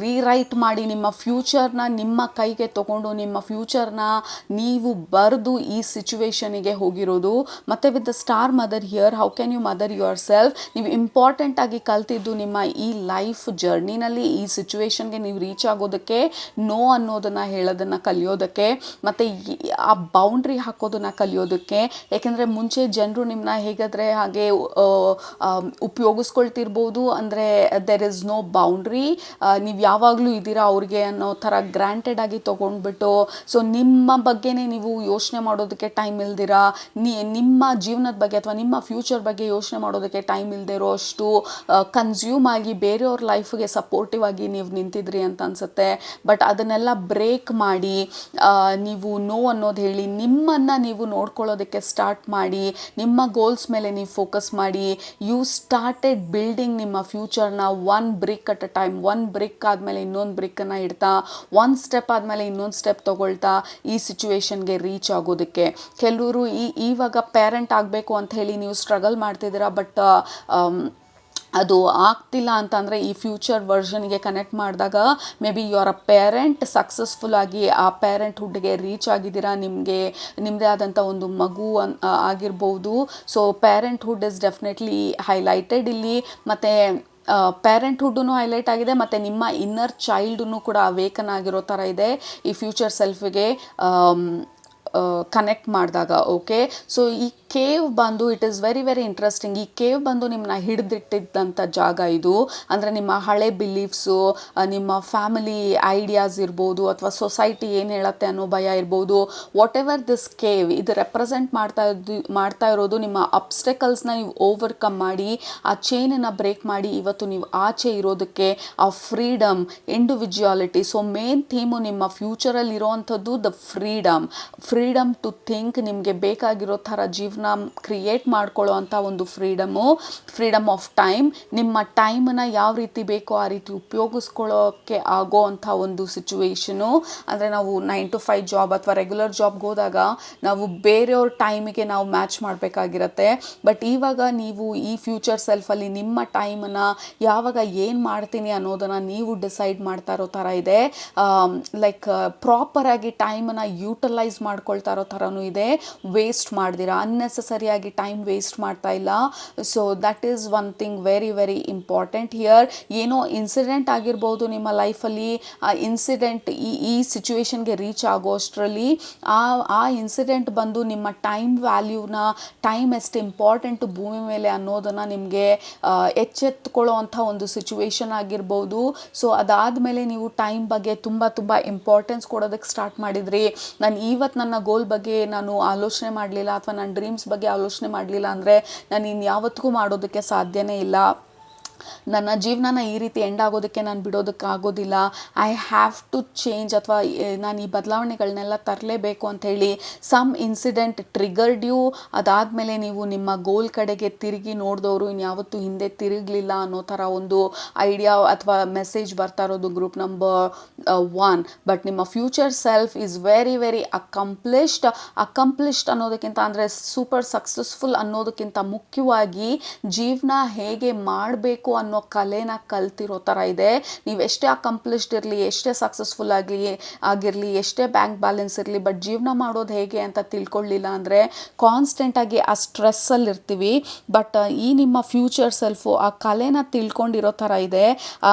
Rewrite ಮಾಡಿ ನಿಮ್ಮ ಫ್ಯೂಚರ್ನ ನಿಮ್ಮ ಕೈಗೆ ತೊಗೊಂಡು ನಿಮ್ಮ ಫ್ಯೂಚರ್ನ ನೀವು ಬರೆದು ಈ ಸಿಚುವೇಶನಿಗೆ ಹೋಗಿರೋದು. ಮತ್ತು with the star mother here, how can you mother yourself. ನೀವು ಇಂಪಾರ್ಟೆಂಟಾಗಿ ಕಲ್ತಿದ್ದು ನಿಮ್ಮ ಈ ಲೈಫ್ ಜರ್ನಿನಲ್ಲಿ ಈ ಸಿಚುವೇಶನ್ಗೆ ನೀವು ರೀಚ್ ಆಗೋದಕ್ಕೆ ನೋ ಅನ್ನೋದನ್ನು ಹೇಳೋದನ್ನು ಕಲಿಯೋದಕ್ಕೆ, ಮತ್ತು ಆ ಬೌಂಡ್ರಿ ಹಾಕೋದನ್ನು ಕಲಿಯೋದಕ್ಕೆ. ಏಕೆಂದರೆ ಮುಂಚೆ ಜನರು ನಿಮ್ಮನ್ನ ಹೇಗಾದರೆ ಹಾಗೆ ಉಪಯೋಗಿಸ್ಕೊಳ್ತಿರ್ಬೋದು. ಅಂದರೆ ದೆರ್ ಇಸ್ ನೋ ಬೌಂಡ್ರಿ, ನೀವು ಯಾವಾಗಲೂ ಇದ್ದೀರಾ ಅವ್ರಿಗೆ ಅನ್ನೋ ಥರ ಗ್ರ್ಯಾಂಟೆಡ್ ಆಗಿ ತೊಗೊಂಡ್ಬಿಟ್ಟು, ಸೊ ನಿಮ್ಮ ಬಗ್ಗೆನೇ ನೀವು ಯೋಚನೆ ಮಾಡೋದಕ್ಕೆ ಟೈಮ್ ಇಲ್ದಿರಾ, ನಿಮ್ಮ ಜೀವನದ ಬಗ್ಗೆ ಅಥವಾ ನಿಮ್ಮ ಫ್ಯೂಚರ್ ಬಗ್ಗೆ ಯೋಚನೆ ಮಾಡೋದಕ್ಕೆ ಟೈಮ್ ಇಲ್ಲದೆ ಇರೋ ಅಷ್ಟು ಕನ್ಸ್ಯೂಮ್ ಆಗಿ ಬೇರೆಯವ್ರ ಲೈಫ್ಗೆ ಸಪೋರ್ಟಿವ್ ಆಗಿ ನೀವು ನಿಂತಿದ್ರಿ ಅಂತ ಅನಿಸುತ್ತೆ. ಬಟ್ ಅದನ್ನೆಲ್ಲ ಬ್ರೇಕ್ ಮಾಡಿ ನೀವು ನೋ ಅನ್ನೋದು ಹೇಳಿ ನಿಮ್ಮನ್ನು ನೀವು ನೋಡ್ಕೊಳ್ಳೋದಕ್ಕೆ ಸ್ಟಾರ್ಟ್ ಮಾಡಿ, ನಿಮ್ಮ ಗೋಲ್ಸ್ ಮೇಲೆ ನೀವು ಫೋಕಸ್ ಮಾಡಿ. ಯು ಸ್ಟಾರ್ಟೆಡ್ ಬಿಲ್ಡಿಂಗ್ ನಿಮ್ಮ ಫ್ಯೂಚರ್ನ one brick at a time. ಒಂದು ಬ್ರಿಕ್ ಆದಮೇಲೆ ಇನ್ನೊಂದು ಬ್ರಿಕ್ಕನ್ನು ಇಡ್ತಾ, ಒಂದು ಸ್ಟೆಪ್ ಆದಮೇಲೆ ಇನ್ನೊಂದು ಸ್ಟೆಪ್ ತೊಗೊಳ್ತಾ ಈ ಸಿಚುವೇಶನ್ಗೆ ರೀಚ್ ಆಗೋದಕ್ಕೆ. ಕೆಲವರು ಇವಾಗ ಪೇರೆಂಟ್ ಆಗಬೇಕು ಅಂತ ಹೇಳಿ ನೀವು ಸ್ಟ್ರಗಲ್ ಮಾಡ್ತಿದ್ದೀರಾ, ಬಟ್ ಅದು ಆಗ್ತಿಲ್ಲ ಅಂತಂದರೆ ಈ ಫ್ಯೂಚರ್ ವರ್ಷನ್ಗೆ ಕನೆಕ್ಟ್ ಮಾಡಿದಾಗ maybe you are a parent, successful ಆಗಿ ಆ ಪೇರೆಂಟ್ಹುಡ್ಗೆ ರೀಚ್ ಆಗಿದ್ದೀರಾ. ನಿಮ್ಮದೇ ಆದಂಥ ಒಂದು ಮಗು ಆಗಿರ್ಬೋದು. So parenthood is definitely highlighted ಇಲ್ಲಿ. ಮತ್ತು ಪೇರೆಂಟ್ಹುಡ್ಡೂ ಹೈಲೈಟ್ ಆಗಿದೆ, ಮತ್ತು ನಿಮ್ಮ ಇನ್ನರ್ ಚೈಲ್ಡೂ ಕೂಡ ಅವೇಕನ್ ಆಗಿರೋ ಥರ ಇದೆ ಈ ಫ್ಯೂಚರ್ ಸೆಲ್ಫಿಗೆ ಕನೆಕ್ಟ್ ಮಾಡಿದಾಗ. ಓಕೆ, ಸೊ ಈ ಕೇವ್ ಬಂದು it is very very interesting. ಈ ಕೇವ್ ಬಂದು ನಿಮ್ಮನ್ನ ಹಿಡಿದಿಟ್ಟಿದ್ದಂಥ ಜಾಗ ಇದು. ಅಂದರೆ ನಿಮ್ಮ ಹಳೆ ಬಿಲೀಫ್ಸು, ನಿಮ್ಮ ಫ್ಯಾಮಿಲಿ ಐಡಿಯಾಸ್ ಇರ್ಬೋದು, ಅಥವಾ ಸೊಸೈಟಿ ಏನು ಹೇಳುತ್ತೆ ಅನ್ನೋ ಭಯ ಇರ್ಬೋದು. ವಾಟ್ ಎವರ್ ದಿಸ್ ಕೇವ್ ಇದು ರೆಪ್ರೆಸೆಂಟ್ ಮಾಡ್ತಾ ಇರೋದು ನಿಮ್ಮ ಅಬ್ಸ್ಟೆಕಲ್ಸ್ನ ನೀವು ಓವರ್ಕಮ್ ಮಾಡಿ, ಆ ಚೈನನ್ನು ಬ್ರೇಕ್ ಮಾಡಿ ಇವತ್ತು ನೀವು ಆಚೆ ಇರೋದಕ್ಕೆ, ಆ freedom, individuality. So main theme ನಿಮ್ಮ ಫ್ಯೂಚರಲ್ಲಿ ಇರೋವಂಥದ್ದು ದ ಫ್ರೀಡಮ್ ಟು ಥಿಂಕ್. ನಿಮಗೆ ಬೇಕಾಗಿರೋ ಥರ ಜೀವನ ಕ್ರಿಯೇಟ್ ಮಾಡ್ಕೊಳ್ಳೋ ಅಂಥ ಒಂದು ಫ್ರೀಡಮ್ ಆಫ್ ಟೈಮ್. ನಿಮ್ಮ ಟೈಮನ್ನು ಯಾವ ರೀತಿ ಬೇಕೋ ಆ ರೀತಿ ಉಪಯೋಗಿಸ್ಕೊಳ್ಳೋಕ್ಕೆ ಆಗೋ ಅಂಥ ಒಂದು ಸಿಚುವೇಶನು. ಅಂದರೆ ನಾವು 9 to 5 ಜಾಬ್ ಅಥವಾ ರೆಗ್ಯುಲರ್ ಜಾಬ್ಗೆ ಹೋದಾಗ ನಾವು ಬೇರೆಯವ್ರ ಟೈಮಿಗೆ ನಾವು ಮ್ಯಾಚ್ ಮಾಡಬೇಕಾಗಿರತ್ತೆ. ಬಟ್ ಇವಾಗ ನೀವು ಈ ಫ್ಯೂಚರ್ ಸೆಲ್ಫಲ್ಲಿ ನಿಮ್ಮ ಟೈಮನ್ನು ಯಾವಾಗ ಏನು ಮಾಡ್ತೀನಿ ಅನ್ನೋದನ್ನು ನೀವು ಡಿಸೈಡ್ ಮಾಡ್ತಾ ಇರೋ ಥರ ಇದೆ. ಲೈಕ್ ಪ್ರಾಪರಾಗಿ ಟೈಮನ್ನು ಯೂಟಿಲೈಸ್ ಮಾಡ್ಕೊಳ್ತಾ ಇರೋ ಥರನೂ ಇದೆ. ವೇಸ್ಟ್ ಮಾಡ್ದಿರಾ, ಅನ್ನೆಸೆಸರಿಯಾಗಿ ಟೈಮ್ ವೇಸ್ಟ್ ಮಾಡ್ತಾ ಇಲ್ಲ. So that is one thing very very important here. ಏನೋ ಇನ್ಸಿಡೆಂಟ್ ಆಗಿರ್ಬೋದು ನಿಮ್ಮ ಲೈಫಲ್ಲಿ, ಆ ಇನ್ಸಿಡೆಂಟ್ ಈ ಸಿಚುವೇಶನ್ಗೆ ರೀಚ್ ಆಗೋ ಅಷ್ಟರಲ್ಲಿ ಆ ಇನ್ಸಿಡೆಂಟ್ ಬಂದು ನಿಮ್ಮ ಟೈಮ್ ವ್ಯಾಲ್ಯೂನ, ಟೈಮ್ ಎಷ್ಟು ಇಂಪಾರ್ಟೆಂಟು ಭೂಮಿ ಮೇಲೆ ಅನ್ನೋದನ್ನು ನಿಮಗೆ ಎಚ್ಚೆತ್ಕೊಳ್ಳೋ ಅಂಥ ಒಂದು ಸಿಚುವೇಶನ್ ಆಗಿರ್ಬೋದು. ಸೊ ಅದಾದಮೇಲೆ ನೀವು ಟೈಮ್ ಬಗ್ಗೆ ತುಂಬ ತುಂಬ ಇಂಪಾರ್ಟೆನ್ಸ್ ಕೊಡೋದಕ್ಕೆ ಸ್ಟಾರ್ಟ್ ಮಾಡಿದ್ರಿ. ನಾನು ಇವತ್ತು ನನ್ನ ಗೋಲ್ ಬಗ್ಗೆ ನಾನು ಆಲೋಚನೆ ಮಾಡಲಿಲ್ಲ, ಅಥವಾ ನನ್ನ ಡ್ರೀಮ್ಸ್ ಬಗ್ಗೆ ಆಲೋಚನೆ ಮಾಡಲಿಲ್ಲ ಅಂದರೆ ನಾನು ಇನ್ಯಾವತ್ತಿಗೂ ಮಾಡೋದಕ್ಕೆ ಸಾಧ್ಯನೇ ಇಲ್ಲ. ನನ್ನ ಜೀವನನ ಈ ರೀತಿ ಎಂಡ್ ಆಗೋದಕ್ಕೆ ನಾನು ಬಿಡೋದಕ್ಕಾಗೋದಿಲ್ಲ, ಐ ಹ್ಯಾವ್ ಟು ಚೇಂಜ್, ಅಥವಾ ನಾನು ಈ ಬದಲಾವಣೆಗಳನ್ನೆಲ್ಲ ತರಲೇಬೇಕು ಅಂಥೇಳಿ ಸಮ್ ಇನ್ಸಿಡೆಂಟ್ ಟ್ರಿಗರ್ಡ್ ಯು. ಅದಾದಮೇಲೆ ನೀವು ನಿಮ್ಮ ಗೋಲ್ ಕಡೆಗೆ ತಿರುಗಿ ನೋಡಿದವರು ಇನ್ಯಾವತ್ತೂ ಹಿಂದೆ ತಿರುಗಲಿಲ್ಲ ಅನ್ನೋ ಥರ ಒಂದು ಐಡಿಯಾ ಅಥವಾ ಮೆಸೇಜ್ ಬರ್ತಾ ಇರೋದು ಗ್ರೂಪ್ ನಂಬರ್ 1. ಬಟ್ ನಿಮ್ಮ future self is very very accomplished ಅನ್ನೋದಕ್ಕಿಂತ, ಅಂದರೆ ಸೂಪರ್ ಸಕ್ಸಸ್ಫುಲ್ ಅನ್ನೋದಕ್ಕಿಂತ ಮುಖ್ಯವಾಗಿ ಜೀವನ ಹೇಗೆ ಮಾಡಬೇಕು ಅನ್ನೋ ಕಲೆನ ಕಲ್ತಿರೋ ಥರ ಇದೆ. ನೀವು ಎಷ್ಟೇ ಅಕಂಪ್ಲಿಷ್ಡ್ ಇರಲಿ, ಎಷ್ಟೇ ಸಕ್ಸಸ್ಫುಲ್ ಆಗಿರಲಿ, ಎಷ್ಟೇ ಬ್ಯಾಂಕ್ ಬ್ಯಾಲೆನ್ಸ್ ಇರಲಿ, ಬಟ್ ಜೀವನ ಮಾಡೋದು ಹೇಗೆ ಅಂತ ತಿಳ್ಕೊಳ್ಳಿಲ್ಲ ಅಂದರೆ ಕಾನ್ಸ್ಟೆಂಟಾಗಿ ಆ ಸ್ಟ್ರೆಸ್ಸಲ್ಲಿ ಇರ್ತೀವಿ. ಬಟ್ ಈ ನಿಮ್ಮ ಫ್ಯೂಚರ್ ಸೆಲ್ಫು ಆ ಕಲೆನ ತಿಳ್ಕೊಂಡಿರೋ ಥರ ಇದೆ.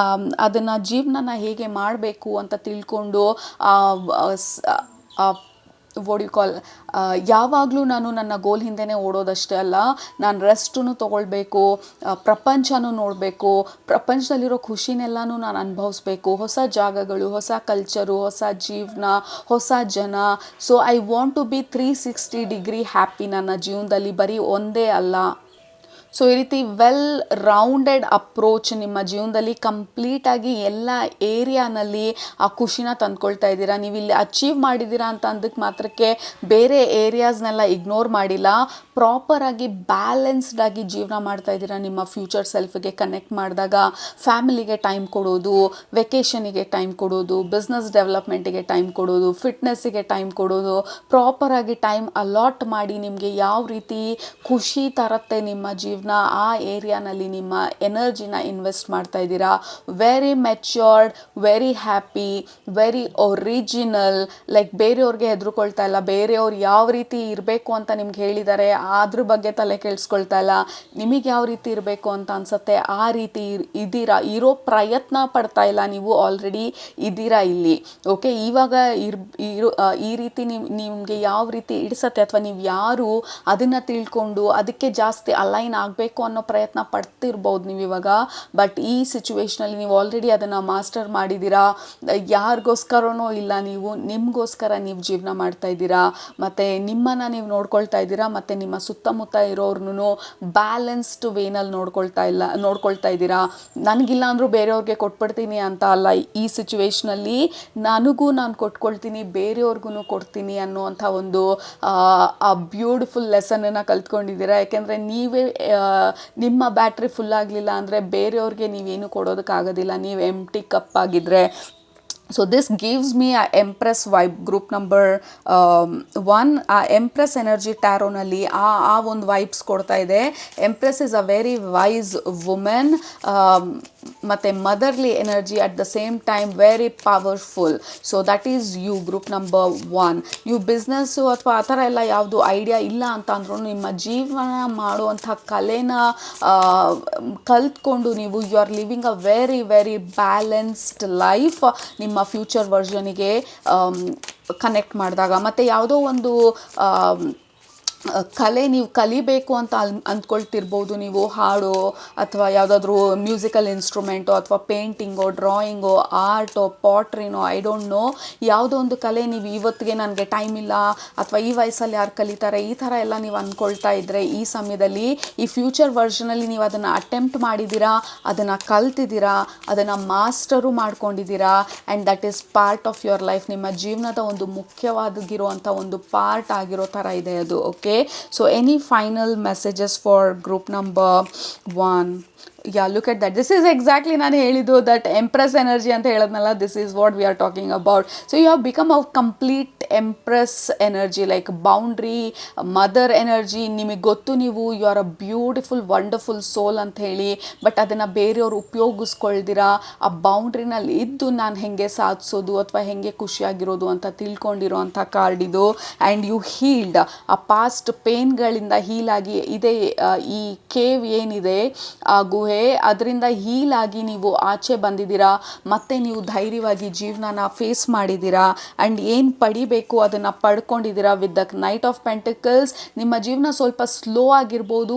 ಅದನ್ನು ಜೀವನನ ಹೇಗೆ ಮಾಡಬೇಕು ಅಂತ ತಿಳ್ಕೊಂಡು ವಾಟ್ ಯು ಕಾಲ್, ಯಾವಾಗಲೂ ನಾನು ನನ್ನ ಗೋಲ್ ಹಿಂದೆನೇ ಓಡೋದಷ್ಟೇ ಅಲ್ಲ, ನಾನು ರೆಸ್ಟೂ ತೊಗೊಳ್ಬೇಕು, ಪ್ರಪಂಚನೂ ನೋಡಬೇಕು, ಪ್ರಪಂಚದಲ್ಲಿರೋ ಖುಷಿನೆಲ್ಲನೂ ನಾನು ಅನುಭವಿಸ್ಬೇಕು, ಹೊಸ ಜಾಗಗಳು, ಹೊಸ ಕಲ್ಚರು, ಹೊಸ ಜೀವನ, ಹೊಸ ಜನ. So I want to be 360 degree happy ನನ್ನ ಜೀವನದಲ್ಲಿ, ಬರೀ ಒಂದೇ ಅಲ್ಲ. ಸೊ ಈ ರೀತಿ ವೆಲ್ ರೌಂಡೆಡ್ ಅಪ್ರೋಚ್ ನಿಮ್ಮ ಜೀವನದಲ್ಲಿ ಕಂಪ್ಲೀಟಾಗಿ ಎಲ್ಲ ಏರಿಯಾನಲ್ಲಿ ಆ ಖುಷಿನ ತಂದ್ಕೊಳ್ತಾ ಇದ್ದೀರಾ. ನೀವು ಇಲ್ಲಿ ಅಚೀವ್ ಮಾಡಿದ್ದೀರಾ ಅಂತ ಅಂದಕ್ಕೆ ಮಾತ್ರಕ್ಕೆ ಬೇರೆ ಏರಿಯಾಸ್ನೆಲ್ಲ ಇಗ್ನೋರ್ ಮಾಡಿಲ್ಲ, ಪ್ರಾಪರಾಗಿ ಬ್ಯಾಲೆನ್ಸ್ಡಾಗಿ ಜೀವನ ಮಾಡ್ತಾ ಇದ್ದೀರಾ. ನಿಮ್ಮ ಫ್ಯೂಚರ್ ಸೆಲ್ಫಿಗೆ ಕನೆಕ್ಟ್ ಮಾಡಿದಾಗ ಫ್ಯಾಮಿಲಿಗೆ ಟೈಮ್ ಕೊಡೋದು, ವೆಕೇಷನಿಗೆ ಟೈಮ್ ಕೊಡೋದು, ಬಿಸ್ನೆಸ್ ಡೆವಲಪ್ಮೆಂಟಿಗೆ ಟೈಮ್ ಕೊಡೋದು, ಫಿಟ್ನೆಸ್ಸಿಗೆ ಟೈಮ್ ಕೊಡೋದು, ಪ್ರಾಪರಾಗಿ ಟೈಮ್ ಅಲಾಟ್ ಮಾಡಿ ನಿಮಗೆ ಯಾವ ರೀತಿ ಖುಷಿ ತರುತ್ತೆ ನಿಮ್ಮ ಜೀವನ, ಆ ಏರಿಯಾನಲ್ಲಿ ನಿಮ್ಮ ಎನರ್ಜಿನ ಇನ್ವೆಸ್ಟ್ ಮಾಡ್ತಾ ಇದ್ದೀರಾ. Very matured, very happy, very original. Like ಬೇರೆಯವ್ರಿಗೆ ಹೆದರ್ಕೊಳ್ತಾ ಇಲ್ಲ, ಬೇರೆಯವ್ರು ಯಾವ ರೀತಿ ಇರಬೇಕು ಅಂತ ನಿಮ್ಗೆ ಹೇಳಿದ್ದಾರೆ ಅದ್ರ ಬಗ್ಗೆ ತಲೆ ಕೆಡಿಸ್ಕೊಳ್ತಾ ಇಲ್ಲ. ನಿಮಗೆ ಯಾವ ರೀತಿ ಇರಬೇಕು ಅಂತ ಅನ್ಸುತ್ತೆ ಆ ರೀತಿ ಇದ್ದೀರಾ, ಇರೋ ಪ್ರಯತ್ನ ಪಡ್ತಾ ಇಲ್ಲ, ನೀವು ಆಲ್ರೆಡಿ ಇದ್ದೀರಾ ಇಲ್ಲಿ. ಓಕೆ, ಇವಾಗ ಈ ರೀತಿ ನಿಮಗೆ ಯಾವ ರೀತಿ ಇಡಿಸತ್ತೆ ಅಥವಾ ನೀವು ಯಾರು ಅದನ್ನು ತಿಳ್ಕೊಂಡು ಅದಕ್ಕೆ ಜಾಸ್ತಿ ಅಲೈನ್ ಆಗಬೇಕು ಅನ್ನೋ ಪ್ರಯತ್ನ ಪಡ್ತಿರ್ಬೋದು ನೀವು ಇವಾಗ. ಬಟ್ ಈ ಸಿಚುವೇಷನಲ್ಲಿ ನೀವು ಆಲ್ರೆಡಿ ಅದನ್ನು ಮಾಸ್ಟರ್ ಮಾಡಿದ್ದೀರಾ. ಯಾರಿಗೋಸ್ಕರನೋ ಇಲ್ಲ, ನೀವು ನಿಮಗೋಸ್ಕರ ನೀವು ಜೀವನ ಮಾಡ್ತಾ ಇದ್ದೀರಾ, ಮತ್ತು ನಿಮ್ಮನ್ನು ನೀವು ನೋಡ್ಕೊಳ್ತಾ ಇದ್ದೀರಾ, ಮತ್ತು ನಿಮ್ಮ ಸುತ್ತಮುತ್ತ ಇರೋರ್ನು ಬ್ಯಾಲೆನ್ಸ್ಡ್ ವೇನಲ್ಲಿ ನೋಡ್ಕೊಳ್ತಾ ಇದ್ದೀರಾ. ನನಗಿಲ್ಲ ಅಂದರೂ ಬೇರೆಯವ್ರಿಗೆ ಕೊಟ್ಬಿಡ್ತೀನಿ ಅಂತ ಅಲ್ಲ, ಈ ಸಿಚುವೇಷನಲ್ಲಿ ನಾನು ಕೊಟ್ಕೊಳ್ತೀನಿ, ಬೇರೆಯವ್ರಿಗೂ ಕೊಡ್ತೀನಿ ಅನ್ನುವಂಥ ಒಂದು ಬ್ಯೂಟಿಫುಲ್ ಲೆಸನನ್ನು ಕಲ್ತ್ಕೊಂಡಿದ್ದೀರಾ. ಯಾಕೆಂದರೆ ನೀವೇ ನಿಮ್ಮ ಬ್ಯಾಟ್ರಿ ಫುಲ್ ಆಗಲಿಲ್ಲ ಅಂದರೆ ಬೇರೆಯವ್ರಿಗೆ ನೀವೇನು ಕೊಡೋದಕ್ಕಾಗೋದಿಲ್ಲ, ನೀವು ಎಂಪ್ಟಿ ಕಪ್ ಆಗಿದ್ದರೆ. ಸೊ ದಿಸ್ ಗಿವ್ಸ್ ಮೀ ಆ ಎಂಪ್ರೆಸ್ ವೈಬ್ ಗ್ರೂಪ್ ನಂಬರ್ 1. ಆ ಎಂಪ್ರೆಸ್ ಎನರ್ಜಿ ಟ್ಯಾರೋನಲ್ಲಿ ಆ ಒಂದು ವೈಬ್ಸ್ ಕೊಡ್ತಾ ಇದೆ. Empress is a very wise women, ಮತ್ತು motherly energy at the same time very powerful. So that is you group number 1. ನೀವು ಬಿಸ್ನೆಸ್ಸು ಅಥವಾ ಆ ಥರ ಎಲ್ಲ ಯಾವುದು ಐಡಿಯಾ ಇಲ್ಲ ಅಂತ ಅಂದ್ರೂ ನಿಮ್ಮ ಜೀವನ ಮಾಡುವಂಥ ಕಲೆನ ಕಲ್ತ್ಕೊಂಡು ನೀವು you are living a very very balanced life ನಿಮ್ಮ ಫ್ಯೂಚರ್ ವರ್ಷನಿಗೆ ಕನೆಕ್ಟ್ ಮಾಡಿದಾಗ. ಮತ್ತು ಯಾವುದೋ ಒಂದು ಕಲೆ ನೀವು ಕಲಿಬೇಕು ಅಂತ ಅಂದ್ಕೊಳ್ತಿರ್ಬೋದು, ನೀವು ಹಾಡೋ ಅಥವಾ ಯಾವುದಾದ್ರೂ ಮ್ಯೂಸಿಕಲ್ ಇನ್ಸ್ಟ್ರೂಮೆಂಟೋ ಅಥವಾ ಪೇಂಟಿಂಗೋ, ಡ್ರಾಯಿಂಗೋ, ಆರ್ಟೋ, ಪಾಟ್ರಿನೋ, ಐ ಡೋಂಟ್ ನೋ, ಯಾವುದೋ ಒಂದು ಕಲೆ ನೀವು ಇವತ್ತಿಗೆ ನನಗೆ ಟೈಮ್ ಇಲ್ಲ ಅಥವಾ ಈ ವಯಸ್ಸಲ್ಲಿ ಯಾರು ಕಲಿತಾರೆ ಈ ಥರ ಎಲ್ಲ ನೀವು ಅಂದ್ಕೊಳ್ತಾ ಇದ್ದರೆ, ಈ ಸಮಯದಲ್ಲಿ ಈ ಫ್ಯೂಚರ್ ವರ್ಷನಲ್ಲಿ ನೀವು ಅದನ್ನು ಅಟೆಂಪ್ಟ್ ಮಾಡಿದ್ದೀರಾ, ಅದನ್ನು ಕಲ್ತಿದ್ದೀರಾ, ಅದನ್ನು ಮಾಸ್ಟರು ಮಾಡ್ಕೊಂಡಿದ್ದೀರಾ, and that is part of your life. ನಿಮ್ಮ ಜೀವನದ ಒಂದು ಮುಖ್ಯವಾಗಿರುವಂಥ ಒಂದು ಪಾರ್ಟ್ ಆಗಿರೋ ಥರ ಇದೆ ಅದು. Okay, so any final messages for group number 1? Yeah, look at that. This is exactly ನಾನು ಹೇಳಿದ್ದು, ದಟ್ ಎಂಪ್ರೆಸ್ ಎನರ್ಜಿ ಅಂತ ಹೇಳೋದ್ನಲ್ಲ, this is what we are talking about. So you have become a complete empress energy, like boundary, mother energy. ನಿಮಗೆ ಗೊತ್ತು ನೀವು you are a beautiful wonderful soul ಅಂತ ಹೇಳಿ, ಬಟ್ ಅದನ್ನು ಬೇರೆಯವರು ಉಪಯೋಗಿಸ್ಕೊಳ್ದಿರಾ ಆ ಬೌಂಡ್ರಿನಲ್ಲಿ ಇದ್ದು ನಾನು ಹೇಗೆ ಸಾಧಿಸೋದು ಅಥವಾ ಹೇಗೆ ಖುಷಿಯಾಗಿರೋದು ಅಂತ ತಿಳ್ಕೊಂಡಿರೋ ಅಂಥ ಕಾರ್ಡ್ ಇದು. ಆ್ಯಂಡ್ ಯು ಹೀಲ್ಡ್ ಆ ಪಾಸ್ಟ್ ಪೇನ್ಗಳಿಂದ ಹೀಲಾಗಿ ಇದೆ. ಈ ಕೇವ್ ಏನಿದೆ, ಆ ಗುಹೆ, ಅದರಿಂದ ಹೀಲಾಗಿ ನೀವು ಆಚೆ ಬಂದಿದ್ದೀರಾ, ಮತ್ತು ನೀವು ಧೈರ್ಯವಾಗಿ ಜೀವನನ ಫೇಸ್ ಮಾಡಿದ್ದೀರಾ. ಆ್ಯಂಡ್ ಏನು ಪಡಿಬೇಕು ಬೇಕು ಅದನ್ನು ಪಡ್ಕೊಂಡಿದ್ದೀರಾ with the knight of pentacles. ನಿಮ್ಮ ಜೀವನ ಸ್ವಲ್ಪ ಸ್ಲೋ ಆಗಿರ್ಬೋದು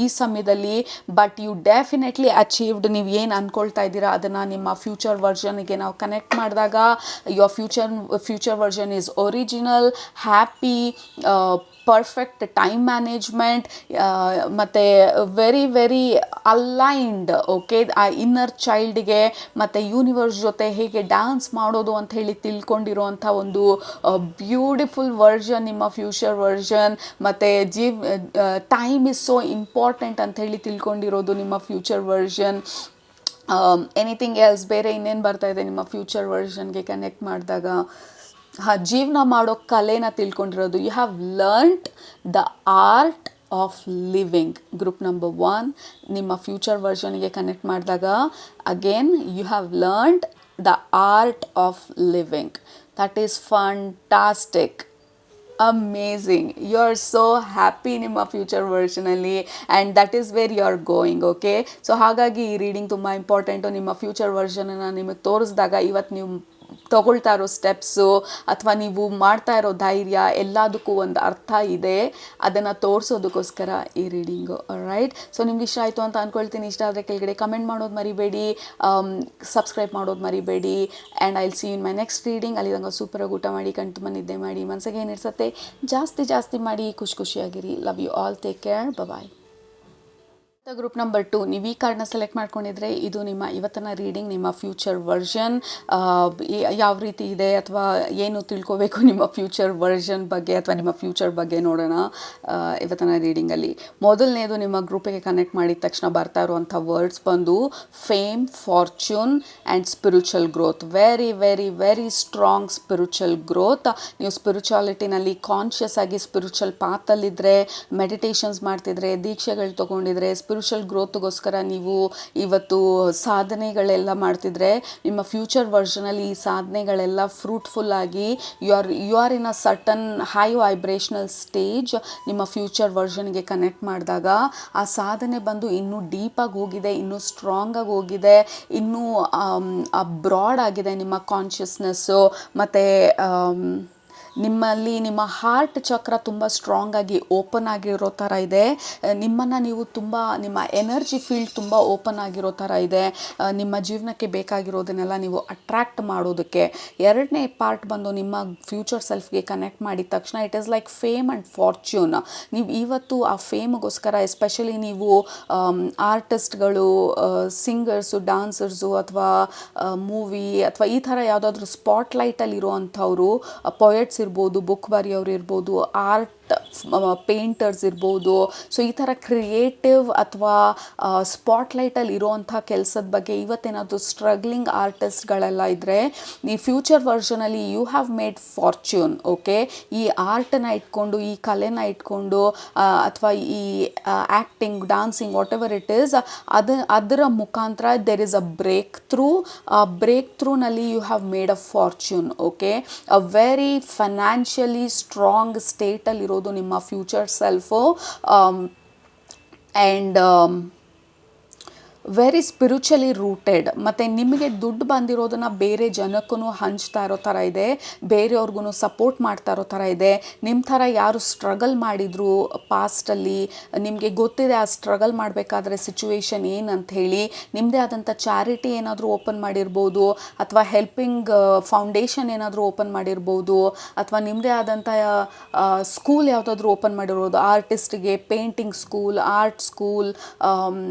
ಈ ಸಮಯದಲ್ಲಿ, ಬಟ್ ಯು ಡೆಫಿನೆಟ್ಲಿ ಅಚೀವ್ಡ್. ನೀವು ಏನು ಅಂದ್ಕೊಳ್ತಾ ಇದ್ದೀರಾ ಅದನ್ನು ನಿಮ್ಮ ಫ್ಯೂಚರ್ ವರ್ಷನ್ಗೆ ನಾವು ಕನೆಕ್ಟ್ ಮಾಡಿದಾಗ your future version is original, happy, perfect time management, ಮತ್ತು ವೆರಿ ವೆರಿ ಅಲೈನ್ಡ್. ಓಕೆ, ಆ ಇನ್ನರ್ ಚೈಲ್ಡ್ಗೆ ಮತ್ತು ಯೂನಿವರ್ಸ್ ಜೊತೆ ಹೇಗೆ ಡ್ಯಾನ್ಸ್ ಮಾಡೋದು ಅಂತ ಹೇಳಿ ತಿಳ್ಕೊಂಡಿರೋವಂಥ ಒಂದು ಬ್ಯೂಟಿಫುಲ್ ವರ್ಷನ್ ನಿಮ್ಮ ಫ್ಯೂಚರ್ ವರ್ಷನ್. ಮತ್ತು ಟೈಮ್ ಇಸ್ ಸೋ ಇಂಪಾರ್ಟೆಂಟ್ ಅಂತ ಹೇಳಿ ತಿಳ್ಕೊಂಡಿರೋದು ನಿಮ್ಮ ಫ್ಯೂಚರ್ ವರ್ಷನ್. ಎನಿಥಿಂಗ್ ಎಲ್ಸ್, ಬೇರೆ ಇನ್ನೇನು ಬರ್ತಾ ಇದೆ ನಿಮ್ಮ ಫ್ಯೂಚರ್ ವರ್ಷನ್ಗೆ ಕನೆಕ್ಟ್ ಮಾಡಿದಾಗ? ಜೀವನ ಮಾಡೋ ಕಲೆನ ತಿಳ್ಕೊಂಡಿರೋದು. You have learned the art of living. Group number 1 ನಿಮ್ಮ ಫ್ಯೂಚರ್ ವರ್ಷನ್ಗೆ ಕನೆಕ್ಟ್ ಮಾಡಿದಾಗ again you have learned the art of living. That is fantastic, amazing. You are so happy ನಿಮ್ಮ ಫ್ಯೂಚರ್ ವರ್ಷನಲ್ಲಿ, and that is where you are going. Okay, so ಹಾಗಾಗಿ ಈ ರೀಡಿಂಗ್ ತುಂಬ ಇಂಪಾರ್ಟೆಂಟು. ನಿಮ್ಮ ಫ್ಯೂಚರ್ ವರ್ಷನನ್ನು ನಿಮಗೆ ತೋರಿಸಿದಾಗ ಇವತ್ತು ನೀವು ತಗೊಳ್ತಾ ಇರೋ ಸ್ಟೆಪ್ಸು ಅಥವಾ ನೀವು ಮಾಡ್ತಾ ಇರೋ ಧೈರ್ಯ ಎಲ್ಲದಕ್ಕೂ ಒಂದು ಅರ್ಥ ಇದೆ. ಅದನ್ನು ತೋರಿಸೋದಕ್ಕೋಸ್ಕರ ಈ ರೀಡಿಂಗು. ರೈಟ್, ಸೊ ನಿಮ್ಗೆ ಇಷ್ಟ ಆಯಿತು ಅಂತ ಅಂದ್ಕೊಳ್ತೀನಿ. ಇಷ್ಟ ಆದರೆ ಕೆಳಗಡೆ ಕಮೆಂಟ್ ಮಾಡೋದು ಮರಿಬೇಡಿ, ಸಬ್ಸ್ಕ್ರೈಬ್ ಮಾಡೋದು ಮರಿಬೇಡಿ. And I will see in my next reading. ಅಲ್ಲಿ ತನಕ ಸೂಪರಾಗಿ ಊಟ ಮಾಡಿ, ಕಣ್ ತುಂಬ ನಿದ್ದೆ ಮಾಡಿ, ಮನಸ್ಸಿಗೆ ಏನಿರ್ಸತ್ತೆ ಜಾಸ್ತಿ ಮಾಡಿ, ಖುಷಿಯಾಗಿರಿ. Love you all, take care, bye. Group number 2 ನೀವು ಈ ಕಾರ್ಡ್ನ ಸೆಲೆಕ್ಟ್ ಮಾಡ್ಕೊಂಡಿದ್ರೆ ಇದು ನಿಮ್ಮ ಇವತ್ತಿನ ರೀಡಿಂಗ್. ನಿಮ್ಮ ಫ್ಯೂಚರ್ ವರ್ಷನ್ ಯಾವ ರೀತಿ ಇದೆ ಅಥವಾ ಏನು ತಿಳ್ಕೋಬೇಕು ನಿಮ್ಮ ಫ್ಯೂಚರ್ ವರ್ಷನ್ ಬಗ್ಗೆ ಅಥವಾ ನಿಮ್ಮ ಫ್ಯೂಚರ್ ಬಗ್ಗೆ ನೋಡೋಣ ಇವತ್ತಿನ ರೀಡಿಂಗಲ್ಲಿ. ಮೊದಲನೇದು ನಿಮ್ಮ ಗ್ರೂಪಿಗೆ ಕನೆಕ್ಟ್ ಮಾಡಿದ ತಕ್ಷಣ ಬರ್ತಾ ಇರುವಂಥ ವರ್ಡ್ಸ್ ಬಂದು fame, fortune and spiritual growth. Very very very strong spiritual growth. ನೀವು ಸ್ಪಿರಿಚುವಾಲಿಟಿನಲ್ಲಿ ಕಾನ್ಷಿಯಸ್ ಆಗಿ ಸ್ಪಿರಿಚುವಲ್ ಪಾತಲ್ಲಿದ್ದರೆ, ಮೆಡಿಟೇಷನ್ಸ್ ಮಾಡ್ತಿದ್ರೆ, ದೀಕ್ಷೆಗಳು ತೊಗೊಂಡಿದ್ರೆ, ಸ್ಪಿರಿಚುವಲ್ ಗ್ರೋತ್ಗೋಸ್ಕರ ನೀವು ಇವತ್ತು ಸಾಧನೆಗಳೆಲ್ಲ ಮಾಡ್ತಿದ್ರೆ, ನಿಮ್ಮ ಫ್ಯೂಚರ್ ವರ್ಷನಲ್ಲಿ ಈ ಸಾಧನೆಗಳೆಲ್ಲ ಫ್ರೂಟ್ಫುಲ್ ಆಗಿ you are in a certain high vibrational stage. ನಿಮ್ಮ ಫ್ಯೂಚರ್ ವರ್ಷನ್ಗೆ ಕನೆಕ್ಟ್ ಮಾಡಿದಾಗ ಆ ಸಾಧನೆ ಬಂದು ಇನ್ನೂ ಡೀಪಾಗಿ ಹೋಗಿದೆ, ಇನ್ನೂ ಸ್ಟ್ರಾಂಗಾಗಿ ಹೋಗಿದೆ, ಇನ್ನೂ ಬ್ರಾಡ್ ಆಗಿದೆ ನಿಮ್ಮ ಕಾನ್ಷಿಯಸ್ನೆಸ್ಸು. ಮತ್ತು ನಿಮ್ಮಲ್ಲಿ ನಿಮ್ಮ ಹಾರ್ಟ್ ಚಕ್ರ ತುಂಬ ಸ್ಟ್ರಾಂಗ್ ಆಗಿ ಓಪನ್ ಆಗಿರೋ ಥರ ಇದೆ. ನಿಮ್ಮನ್ನು ನೀವು ನಿಮ್ಮ ಎನರ್ಜಿ ಫೀಲ್ಡ್ ತುಂಬ ಓಪನ್ ಆಗಿರೋ ಥರ ಇದೆ. ನಿಮ್ಮ ಜೀವನಕ್ಕೆ ಬೇಕಾಗಿರೋದನ್ನೆಲ್ಲ ನೀವು ಅಟ್ರ್ಯಾಕ್ಟ್ ಮಾಡೋದಕ್ಕೆ. ಎರಡನೇ ಪಾರ್ಟ್ ಬಂದು ನಿಮ್ಮ ಫ್ಯೂಚರ್ ಸೆಲ್ಫ್ಗೆ ಕನೆಕ್ಟ್ ಮಾಡಿದ ತಕ್ಷಣ it is like fame and fortune. ನೀವು ಇವತ್ತು ಆ ಫೇಮ್ಗೋಸ್ಕರ ಎಸ್ಪೆಷಲಿ ನೀವು ಆರ್ಟಿಸ್ಟ್ಗಳು, ಸಿಂಗರ್ಸು, ಡಾನ್ಸರ್ಸು ಅಥವಾ ಮೂವಿ ಅಥವಾ ಈ ಥರ ಯಾವುದಾದ್ರೂ ಸ್ಪಾಟ್ಲೈಟಲ್ಲಿ ಇರೋವಂಥವ್ರು, ಪೊಯೆಟ್ಸ್ ಇರ್ಬೋದು, ಬುಕ್ ಬರೆಯೋರು ಇರ್ಬೋದು, ಆರ್ಟ್ ಪೇಂಟರ್ಸ್ ಇರ್ಬೋದು. ಸೊ ಈ ಥರ ಕ್ರಿಯೇಟಿವ್ ಅಥವಾ ಸ್ಪಾಟ್ಲೈಟಲ್ಲಿ ಇರೋವಂಥ ಕೆಲಸದ ಬಗ್ಗೆ ಇವತ್ತೇನಾದರೂ ಸ್ಟ್ರಗ್ಲಿಂಗ್ ಆರ್ಟಿಸ್ಟ್ಗಳೆಲ್ಲ ಇದ್ದರೆ ಈ ಫ್ಯೂಚರ್ ವರ್ಷನಲ್ಲಿ you have made fortune. Okay, ಈ ಆರ್ಟನ್ನ ಇಟ್ಕೊಂಡು, ಈ ಕಲೆನ ಇಟ್ಕೊಂಡು ಅಥವಾ ಈ acting, dancing, whatever it is, ಅದರ ಮುಖಾಂತರ there is a breakthrough. ಆ ಬ್ರೇಕ್ ಥ್ರೂನಲ್ಲಿ you have made a fortune. Okay, a very financially strong ಸ್ಟೇಟಲ್ಲಿರೋದು ನಿಮ್ಮ future self. And very spiritually rooted. ಮತ್ತು ನಿಮಗೆ ದುಡ್ಡು ಬಂದಿರೋದನ್ನು ಬೇರೆ ಜನಕ್ಕೂ ಹಂಚ್ತಾ ಇರೋ ಥರ ಇದೆ, ಬೇರೆಯವ್ರಿಗೂ ಸಪೋರ್ಟ್ ಮಾಡ್ತಾ ಇರೋ ಥರ ಇದೆ. ನಿಮ್ಮ ಥರ ಯಾರು ಸ್ಟ್ರಗಲ್ ಮಾಡಿದ್ರು ಪಾಸ್ಟಲ್ಲಿ, ನಿಮಗೆ ಗೊತ್ತಿದೆ ಆ ಸ್ಟ್ರಗಲ್ ಮಾಡಬೇಕಾದ್ರೆ ಸಿಚುವೇಶನ್ ಏನಂತ ಹೇಳಿ, ನಿಮ್ಮದೇ ಆದಂಥ ಚಾರಿಟಿ ಏನಾದರೂ ಓಪನ್ ಮಾಡಿರ್ಬೋದು, ಅಥವಾ ಹೆಲ್ಪಿಂಗ್ ಫೌಂಡೇಶನ್ ಏನಾದರೂ ಓಪನ್ ಮಾಡಿರ್ಬೋದು, ಅಥವಾ ನಿಮ್ಮದೇ ಆದಂಥ ಸ್ಕೂಲ್ ಯಾವುದಾದ್ರೂ ಓಪನ್ ಮಾಡಿರ್ಬೋದು. ಆರ್ಟಿಸ್ಟಿಗೆ ಪೇಂಟಿಂಗ್ ಸ್ಕೂಲ್, ಆರ್ಟ್ ಸ್ಕೂಲ್,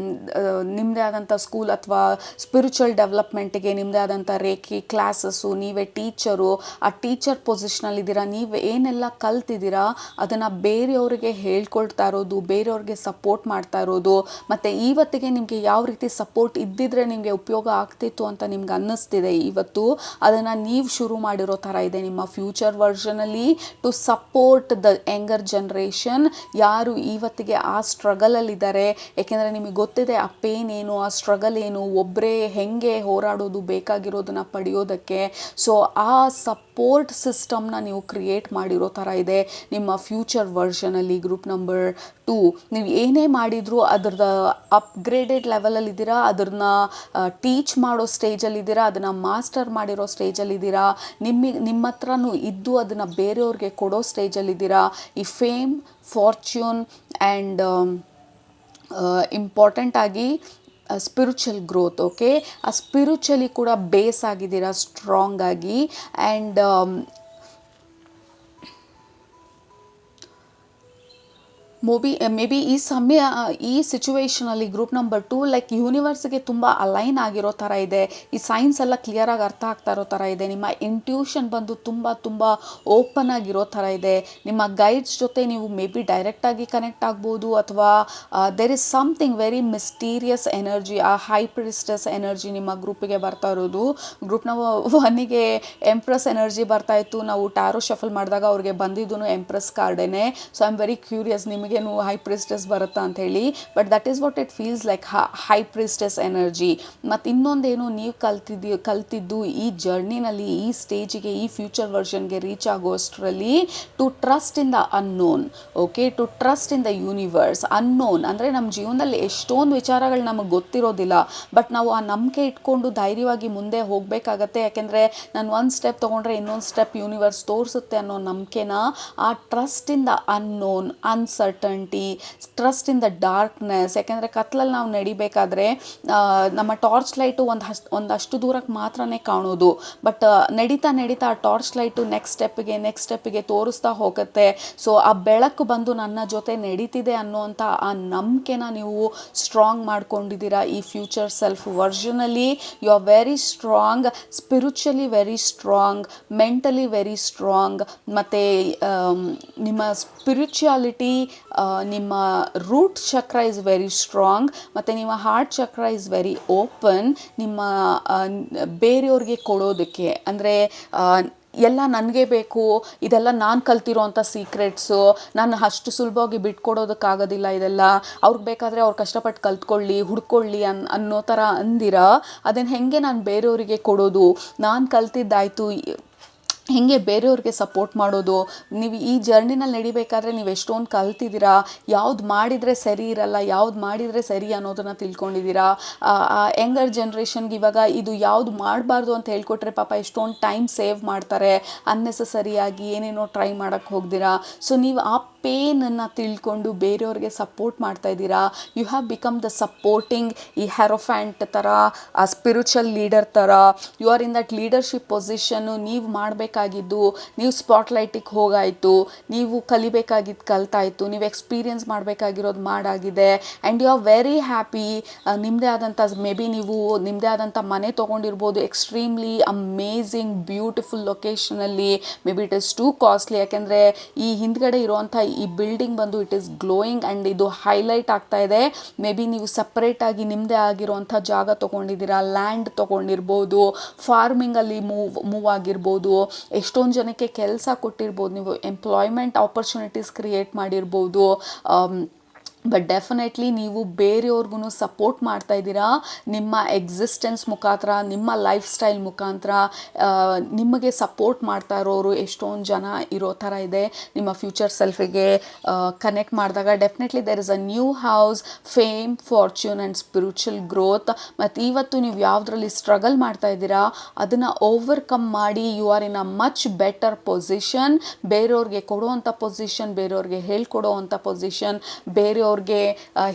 ನಿಮ್ಮದೇ ಆದಂಥ ಸ್ಕೂಲ್, ಅಥವಾ ಸ್ಪಿರಿಚುವಲ್ ಡೆವಲಪ್ಮೆಂಟಿಗೆ ನಿಮ್ಮದೇ ಆದಂಥ ರೇಖಿ ಕ್ಲಾಸಸ್ಸು, ನೀವೇ ಟೀಚರು, ಆ ಟೀಚರ್ ಪೊಸಿಷನಲ್ಲಿದ್ದೀರಾ. ನೀವು ಏನೆಲ್ಲ ಕಲ್ತಿದ್ದೀರಾ ಅದನ್ನು ಬೇರೆಯವರಿಗೆ ಹೇಳ್ಕೊಳ್ತಾ ಇರೋದು, ಬೇರೆಯವ್ರಿಗೆ ಸಪೋರ್ಟ್ ಮಾಡ್ತಾ ಇರೋದು. ಮತ್ತು ಇವತ್ತಿಗೆ ನಿಮಗೆ ಯಾವ ರೀತಿ ಸಪೋರ್ಟ್ ಇದ್ದಿದ್ರೆ ನಿಮಗೆ ಉಪಯೋಗ ಆಗ್ತಿತ್ತು ಅಂತ ನಿಮ್ಗೆ ಅನ್ನಿಸ್ತಿದೆ ಇವತ್ತು, ಅದನ್ನು ನೀವು ಶುರು ಮಾಡಿರೋ ಥರ ಇದೆ ನಿಮ್ಮ ಫ್ಯೂಚರ್ ವರ್ಷನಲ್ಲಿ. To support the younger generation, ಯಾರು ಇವತ್ತಿಗೆ ಆ ಸ್ಟ್ರಗಲಲ್ಲಿದ್ದಾರೆ. ಏಕೆಂದರೆ ನಿಮಗೆ ಗೊತ್ತಿದೆ ಆ ಪೇನ್ ಏನು, ಏನು, ಆ ಸ್ಟ್ರಗಲ್ ಏನು, ಒಬ್ಬರೇ ಹೆಂಗೆ ಹೋರಾಡೋದು ಬೇಕಾಗಿರೋದನ್ನ ಪಡೆಯೋದಕ್ಕೆ. ಸೊ ಆ ಸಪೋರ್ಟ್ ಸಿಸ್ಟಮ್ನ ನೀವು ಕ್ರಿಯೇಟ್ ಮಾಡಿರೋ ಥರ ಇದೆ ನಿಮ್ಮ ಫ್ಯೂಚರ್ ವರ್ಷನಲ್ಲಿ. ಗ್ರೂಪ್ ನಂಬರ್ 2, ನೀವು ಏನೇ ಮಾಡಿದರೂ ಅದ್ರದ್ದು ಅಪ್ಗ್ರೇಡೆಡ್ ಲೆವೆಲಲ್ಲಿದ್ದೀರಾ, ಅದನ್ನ ಟೀಚ್ ಮಾಡೋ ಸ್ಟೇಜಲ್ಲಿದ್ದೀರಾ, ಅದನ್ನು ಮಾಸ್ಟರ್ ಮಾಡಿರೋ ಸ್ಟೇಜಲ್ಲಿದ್ದೀರಾ, ನಿಮ್ಮ ಹತ್ರನೂ ಇದ್ದು ಅದನ್ನು ಬೇರೆಯವ್ರಿಗೆ ಕೊಡೋ ಸ್ಟೇಜಲ್ಲಿದ್ದೀರಾ. ಈ ಫೇಮ್, ಫಾರ್ಚ್ಯೂನ್ ಆ್ಯಂಡ್ ಇಂಪಾರ್ಟೆಂಟ್ ಆಗಿ ಸ್ಪಿರಿಚುವಲ್ ಗ್ರೋತ್. ಓಕೆ, ಆ ಸ್ಪಿರಿಚುವಲಿ ಕೂಡ ಬೇಸ್ ಆಗಿದ್ದೀರಾ ಸ್ಟ್ರಾಂಗ್ ಆಗಿ. ಆ್ಯಂಡ್ ಮೇ ಬಿ ಈ ಸಿಚುವೇಶನಲ್ಲಿ ಗ್ರೂಪ್ ನಂಬರ್ 2 ಲೈಕ್ ಯೂನಿವರ್ಸ್ಗೆ ತುಂಬ ಅಲೈನ್ ಆಗಿರೋ ಥರ ಇದೆ. ಈ ಸೈನ್ಸ್ ಎಲ್ಲ ಕ್ಲಿಯರಾಗಿ ಅರ್ಥ ಆಗ್ತಾ ಇರೋ ಥರ ಇದೆ. ನಿಮ್ಮ ಇಂಟ್ಯೂಷನ್ ಬಂದು ತುಂಬ ಓಪನ್ ಆಗಿರೋ ಥರ ಇದೆ. ನಿಮ್ಮ ಗೈಡ್ಸ್ ಜೊತೆ ನೀವು ಮೇ ಬಿ ಡೈರೆಕ್ಟಾಗಿ ಕನೆಕ್ಟ್ ಆಗ್ಬೋದು, ಅಥವಾ there is something very mysterious energy, ಆ ಹೈ ಪ್ರಿಸ್ಟೆಸ್ ಎನರ್ಜಿ ನಿಮ್ಮ ಗ್ರೂಪಿಗೆ ಬರ್ತಾ ಇರೋದು. ಗ್ರೂಪ್ ನಂಬರ್ 1ಗೆ ಎಂಪ್ರೆಸ್ ಎನರ್ಜಿ ಬರ್ತಾ ಇತ್ತು. ನಾವು ಟ್ಯಾರೋ ಶಫಲ್ ಮಾಡಿದಾಗ ಅವ್ರಿಗೆ ಬಂದಿದ್ದು ಎಂಪ್ರೆಸ್ ಕಾರ್ಡೇನೆ. So I am very curious ನಿಮಗೇನು ಹೈ ಪ್ರಿಸ್ಟೆಸ್ ಬರುತ್ತಾ ಅಂತ ಹೇಳಿ. But that is what it feels like, high priestess energy. ಮತ್ತು ಇನ್ನೊಂದೇನು, ನೀವು ಕಲ್ತಿದ್ದು ಈ ಜರ್ನಿನಲ್ಲಿ, ಈ ಸ್ಟೇಜಿಗೆ, ಈ ಫ್ಯೂಚರ್ ವರ್ಷನ್ಗೆ ರೀಚ್ ಆಗೋಷ್ಟರಲ್ಲಿ, to trust in the unknown. Okay, to trust in the universe. Unknown ಅಂದರೆ ನಮ್ಮ ಜೀವನದಲ್ಲಿ ಎಷ್ಟೊಂದು ವಿಚಾರಗಳು ನಮಗೆ ಗೊತ್ತಿರೋದಿಲ್ಲ, ಬಟ್ ನಾವು ಆ ನಂಬಿಕೆ ಇಟ್ಕೊಂಡು ಧೈರ್ಯವಾಗಿ ಮುಂದೆ ಹೋಗಬೇಕಾಗತ್ತೆ. ಯಾಕೆಂದರೆ ನಾನು ಒಂದು ಸ್ಟೆಪ್ ತೊಗೊಂಡ್ರೆ ಇನ್ನೊಂದು ಸ್ಟೆಪ್ ಯೂನಿವರ್ಸ್ ತೋರಿಸುತ್ತೆ ಅನ್ನೋ ನಂಬಿಕೆನ, ಆ trust in the unknown, uncertainty, trust in the darkness. ಯಾಕೆಂದರೆ ಕತ್ಲಲ್ಲಿ ನಾವು ನಡಿಬೇಕಾದ್ರೆ ನಮ್ಮ ಟಾರ್ಚ್ ಲೈಟು ಒಂದಷ್ಟು ದೂರಕ್ಕೆ ಮಾತ್ರನೇ ಕಾಣೋದು, ಬಟ್ ನಡೀತಾ ಆ ಟಾರ್ಚ್ ಲೈಟು ನೆಕ್ಸ್ಟ್ ಸ್ಟೆಪ್ಪಿಗೆ ತೋರಿಸ್ತಾ ಹೋಗುತ್ತೆ. ಸೊ ಆ ಬೆಳಕು ಬಂದು ನನ್ನ ಜೊತೆ ನಡೀತಿದೆ ಅನ್ನೋವಂಥ ಆ ನಂಬಿಕೆನ ನೀವು ಸ್ಟ್ರಾಂಗ್ ಮಾಡ್ಕೊಂಡಿದ್ದೀರಾ ಈ ಫ್ಯೂಚರ್ ಸೆಲ್ಫ್ ವರ್ಷನಲ್ಲಿ. You are very strong, spiritually very strong, mentally very strong. ಮತ್ತು ನಿಮ್ಮ ಸ್ಪಿರಿಚುಯಾಲಿಟಿ, ನಿಮ್ಮ ರೂಟ್ ಚಕ್ರ ಇಸ್ ವೆರಿ ಸ್ಟ್ರಾಂಗ್, ಮತ್ತು ನಿಮ್ಮ ಹಾರ್ಟ್ ಚಕ್ರ ಇಸ್ ವೆರಿ ಓಪನ್. ನಿಮ್ಮ ಬೇರೆಯವ್ರಿಗೆ ಕೊಡೋದಕ್ಕೆ, ಅಂದರೆ ಎಲ್ಲ ನನಗೆ ಬೇಕು, ಇದೆಲ್ಲ ನಾನು ಕಲ್ತಿರೋ ಅಂಥ ಸೀಕ್ರೆಟ್ಸು, ನಾನು ಅಷ್ಟು ಸುಲಭವಾಗಿ ಬಿಟ್ಕೊಡೋದಕ್ಕಾಗೋದಿಲ್ಲ, ಇದೆಲ್ಲ ಅವ್ರಿಗೆ ಬೇಕಾದರೆ ಅವ್ರು ಕಷ್ಟಪಟ್ಟು ಕಲ್ತ್ಕೊಳ್ಳಿ, ಹುಡ್ಕೊಳ್ಳಿ ಅನ್ನೋ ಥರ ಅಂದಿರ. ಅದನ್ನು ಹೆಂಗೆ ನಾನು ಬೇರೆಯವರಿಗೆ ಕೊಡೋದು, ನಾನು ಕಲ್ತಿದ್ದಾಯಿತು, ಹೇಗೆ ಬೇರೆಯವ್ರಿಗೆ ಸಪೋರ್ಟ್ ಮಾಡೋದು. ನೀವು ಈ ಜರ್ನಿನಲ್ಲಿ ನಡಿಬೇಕಾದ್ರೆ ನೀವು ಎಷ್ಟೊಂದು ಕಲ್ತಿದ್ದೀರಾ, ಯಾವ್ದು ಮಾಡಿದರೆ ಸರಿ ಇರಲ್ಲ, ಯಾವ್ದು ಮಾಡಿದರೆ ಸರಿ ಅನ್ನೋದನ್ನು ತಿಳ್ಕೊಂಡಿದ್ದೀರಾ. ಯಂಗರ್ ಜನ್ರೇಷನ್ಗೆ ಇವಾಗ ಇದು ಯಾವುದು ಮಾಡಬಾರ್ದು ಅಂತ ಹೇಳ್ಕೊಟ್ರೆ ಪಾಪ ಎಷ್ಟೊಂದು ಟೈಮ್ ಸೇವ್ ಮಾಡ್ತಾರೆ, ಅನ್ನೆಸಸರಿಯಾಗಿ ಏನೇನೋ ಟ್ರೈ ಮಾಡೋಕ್ಕೆ ಹೋಗ್ದಿರಾ. ಸೊ ನೀವು ಆ ಪೇನನ್ನು ತಿಳ್ಕೊಂಡು ಬೇರೆಯವ್ರಿಗೆ ಸಪೋರ್ಟ್ ಮಾಡ್ತಾ ಇದ್ದೀರಾ. You have become the supporting, ಈ ಹೆರೋಫ್ಯಾಂಟ್ ಥರ, ಆ ಸ್ಪಿರಿಚುವಲ್ ಲೀಡರ್ ಥರ. You are in that leadership ಪೊಸಿಷನ್ನು. ನೀವು ಮಾಡಬೇಕಾಗಿದ್ದು, ನೀವು ಸ್ಪಾಟ್ಲೈಟಿಗೆ ಹೋಗಾಯಿತು, ನೀವು ಕಲಿಬೇಕಾಗಿದ್ದು ಕಲ್ತಾಯಿತು, ನೀವು ಎಕ್ಸ್ಪೀರಿಯನ್ಸ್ ಮಾಡಬೇಕಾಗಿರೋದು ಮಾಡಾಗಿದೆ. And you are very happy. ನಿಮ್ಮದೇ ಆದಂಥ ಮೇ ಬಿ ನೀವು ನಿಮ್ಮದೇ ಆದಂಥ ಮನೆ ತೊಗೊಂಡಿರ್ಬೋದು, ಎಕ್ಸ್ಟ್ರೀಮ್ಲಿ ಅಮೇಝಿಂಗ್ ಬ್ಯೂಟಿಫುಲ್ ಲೊಕೇಶನಲ್ಲಿ. Maybe it is too costly, ಯಾಕೆಂದರೆ ಈ ಹಿಂದ್ಗಡೆ ಇರುವಂಥ ಈ ಬಿಲ್ಡಿಂಗ್ ಬಂದು ಇಟ್ ಈಸ್ ಗ್ಲೋಯಿಂಗ್ ಆ್ಯಂಡ್ ಇದು ಹೈಲೈಟ್ ಆಗ್ತಾ ಇದೆ. ಮೇ ಬಿ ನೀವು ಸಪ್ರೇಟಾಗಿ ನಿಮ್ಮದೇ ಆಗಿರುವಂಥ ಜಾಗ ತೊಗೊಂಡಿದ್ದೀರಾ, ಲ್ಯಾಂಡ್ ತೊಗೊಂಡಿರ್ಬೋದು, ಫಾರ್ಮಿಂಗಲ್ಲಿ ಮೂವ್ ಆಗಿರ್ಬೋದು, ಎಷ್ಟೊಂದು ಜನಕ್ಕೆ ಕೆಲಸ ಕೊಟ್ಟಿರ್ಬೋದು, ನೀವು ಎಂಪ್ಲಾಯ್ಮೆಂಟ್ ಆಪರ್ಚುನಿಟೀಸ್ ಕ್ರಿಯೇಟ್ ಮಾಡಿರ್ಬೋದು. ಬಟ್ ಡೆಫಿನೆಟ್ಲಿ ನೀವು ಬೇರೆಯವ್ರಿಗೂ ಸಪೋರ್ಟ್ ಮಾಡ್ತಾ ಇದ್ದೀರಾ ನಿಮ್ಮ ಎಕ್ಸಿಸ್ಟೆನ್ಸ್ ಮುಖಾಂತರ, ನಿಮ್ಮ ಲೈಫ್ ಸ್ಟೈಲ್ ಮುಖಾಂತರ. ನಿಮಗೆ ಸಪೋರ್ಟ್ ಮಾಡ್ತಾ ಇರೋರು ಎಷ್ಟೊಂದು ಜನ ಇರೋ ಥರ ಇದೆ ನಿಮ್ಮ ಫ್ಯೂಚರ್ ಸೆಲ್ಫಿಗೆ ಕನೆಕ್ಟ್ ಮಾಡಿದಾಗ. Definitely there is a new house, fame, fortune and spiritual growth. ಮತ್ತು ಇವತ್ತು ನೀವು ಯಾವುದರಲ್ಲಿ ಸ್ಟ್ರಗಲ್ ಮಾಡ್ತಾ ಇದ್ದೀರಾ ಅದನ್ನು ಓವರ್ಕಮ್ ಮಾಡಿ you are in a much better position. ಬೇರೆಯವ್ರಿಗೆ ಕೊಡುವಂಥ ಪೊಸಿಷನ್, ಬೇರೆಯವ್ರಿಗೆ ಹೇಳ್ಕೊಡೋ ಅಂಥ ಪೊಸಿಷನ್, ಬೇರೆಯವ್ರಿಗೆ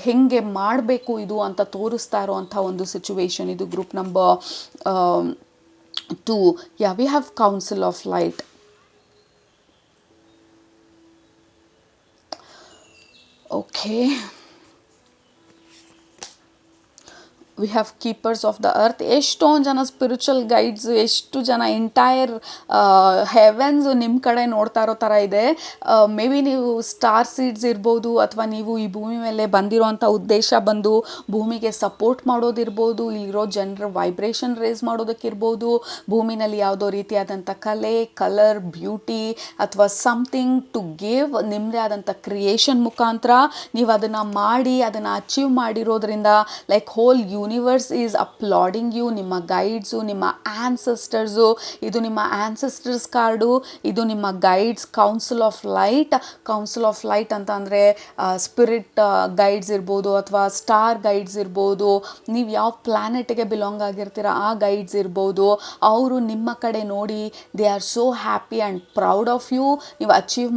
ಹೆಂಗೆ ಮಾಡಬೇಕು ಇದು ಅಂತ ತೋರಿಸ್ತಾ ಇರೋವಂಥ ಒಂದು ಸಿಚುವೇಶನ್ ಇದು. Group number 2, we have council of light. Okay, we have keepers of the earth. ಎಷ್ಟೊಂದು ಜನ ಸ್ಪಿರಿಚುವಲ್ ಗೈಡ್ಸು, ಎಷ್ಟು ಜನ ಎಂಟೈರ್ ಹೆವೆನ್ಸು ನಿಮ್ಮ ಕಡೆ ನೋಡ್ತಾ ಇರೋ ಥರ ಇದೆ. ಮೇ ಬಿ ನೀವು ಸ್ಟಾರ್ ಸೀಡ್ಸ್ ಇರ್ಬೋದು, ಅಥವಾ ನೀವು ಈ ಭೂಮಿ ಮೇಲೆ ಬಂದಿರೋಂಥ ಉದ್ದೇಶ ಬಂದು ಭೂಮಿಗೆ ಸಪೋರ್ಟ್ ಮಾಡೋದಿರ್ಬೋದು, ಇಲ್ಲಿರೋ ಜನರ ವೈಬ್ರೇಷನ್ ರೇಸ್ ಮಾಡೋದಕ್ಕಿರ್ಬೋದು, ಭೂಮಿನಲ್ಲಿ ಯಾವುದೋ ರೀತಿಯಾದಂಥ ಕಲೆ, ಕಲರ್, ಬ್ಯೂಟಿ ಅಥವಾ ಸಮಥಿಂಗ್ ಟು ಗಿವ್, ನಿಮ್ಮದೇ ಆದಂಥ ಕ್ರಿಯೇಷನ್ ಮುಖಾಂತರ ನೀವು ಅದನ್ನು ಮಾಡಿ ಅದನ್ನು ಅಚೀವ್ ಮಾಡಿರೋದ್ರಿಂದ like whole universe is applauding you. ನಿಮ್ಮ ಗೈಡ್ಸು, ನಿಮ್ಮ ಆನ್ಸೆಸ್ಟರ್ಸು, ಇದು ನಿಮ್ಮ ಆನ್ಸೆಸ್ಟರ್ಸ್ ಕಾರ್ಡು, ಇದು ನಿಮ್ಮ ಗೈಡ್ಸ್, ಕೌನ್ಸಿಲ್ ಆಫ್ ಲೈಟ್ ಅಂತ ಅಂದರೆ ಸ್ಪಿರಿಟ್ ಗೈಡ್ಸ್ ಇರ್ಬೋದು, ಅಥವಾ ಸ್ಟಾರ್ ಗೈಡ್ಸ್ ಇರ್ಬೋದು, ನೀವು ಯಾವ ಪ್ಲ್ಯಾನೆಟ್ಗೆ ಬಿಲಾಂಗ್ ಆಗಿರ್ತೀರ ಆ ಗೈಡ್ಸ್ ಇರ್ಬೋದು. ಅವರು ನಿಮ್ಮ ಕಡೆ ನೋಡಿ they are so happy and proud of you, ನೀವು ಅಚೀವ್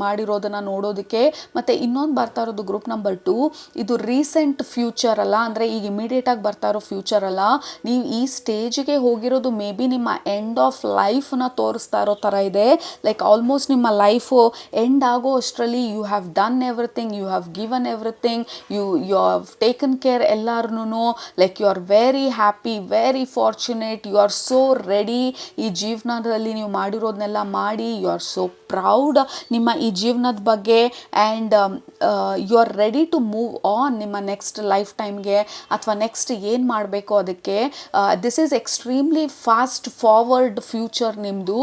ಮಾಡಿರೋದನ್ನು ನೋಡೋದಕ್ಕೆ. ಮತ್ತು ಇನ್ನೊಂದು ಬರ್ತಾ ಇರೋದು ಗ್ರೂಪ್ ನಂಬರ್ 2, ಇದು ರೀಸೆಂಟ್ ಫ್ಯೂಚರ್ ಅಲ್ಲ, ಅಂದರೆ ಈಗ ಇಮಿಡಿಯೇಟಾಗಿ ಬರ್ತಾ ಇರೋ ಫ್ಯೂಚರ್ ಅಲ್ಲ. ನೀವು ಈ ಸ್ಟೇಜಿಗೆ ಹೋಗಿರೋದು ಮೇ ಬಿ ನಿಮ್ಮ ಎಂಡ್ ಆಫ್ ಲೈಫ್ನ ತೋರಿಸ್ತಾ ಇರೋ ಥರ ಇದೆ. ಲೈಕ್ ಆಲ್ಮೋಸ್ಟ್ ನಿಮ್ಮ ಲೈಫು ಎಂಡ್ ಆಗೋ ಅಷ್ಟರಲ್ಲಿ you have done everything, you have given everything, you have taken care ಎಲ್ಲಾರ್ನೂ. Like you are very happy, very fortunate, you are so ready. ಈ ಜೀವನದಲ್ಲಿ ನೀವು ಮಾಡಿರೋದನ್ನೆಲ್ಲ ಮಾಡಿ ಯು ಆರ್ ಸೋ ಪ್ರೌಡ್ ನಿಮ್ಮ ಈ ಜೀವನದ ಬಗ್ಗೆ. And you are ready to move on ನಿಮ್ಮ ನೆಕ್ಸ್ಟ್ ಲೈಫ್ ಟೈಮ್ಗೆ, ಅಥವಾ ನೆಕ್ಸ್ಟ್ ಏನು ಮಾಡಬೇಕು ಅದಕ್ಕೆ. This is extremely fast forward future ನಿಮ್ಮದು.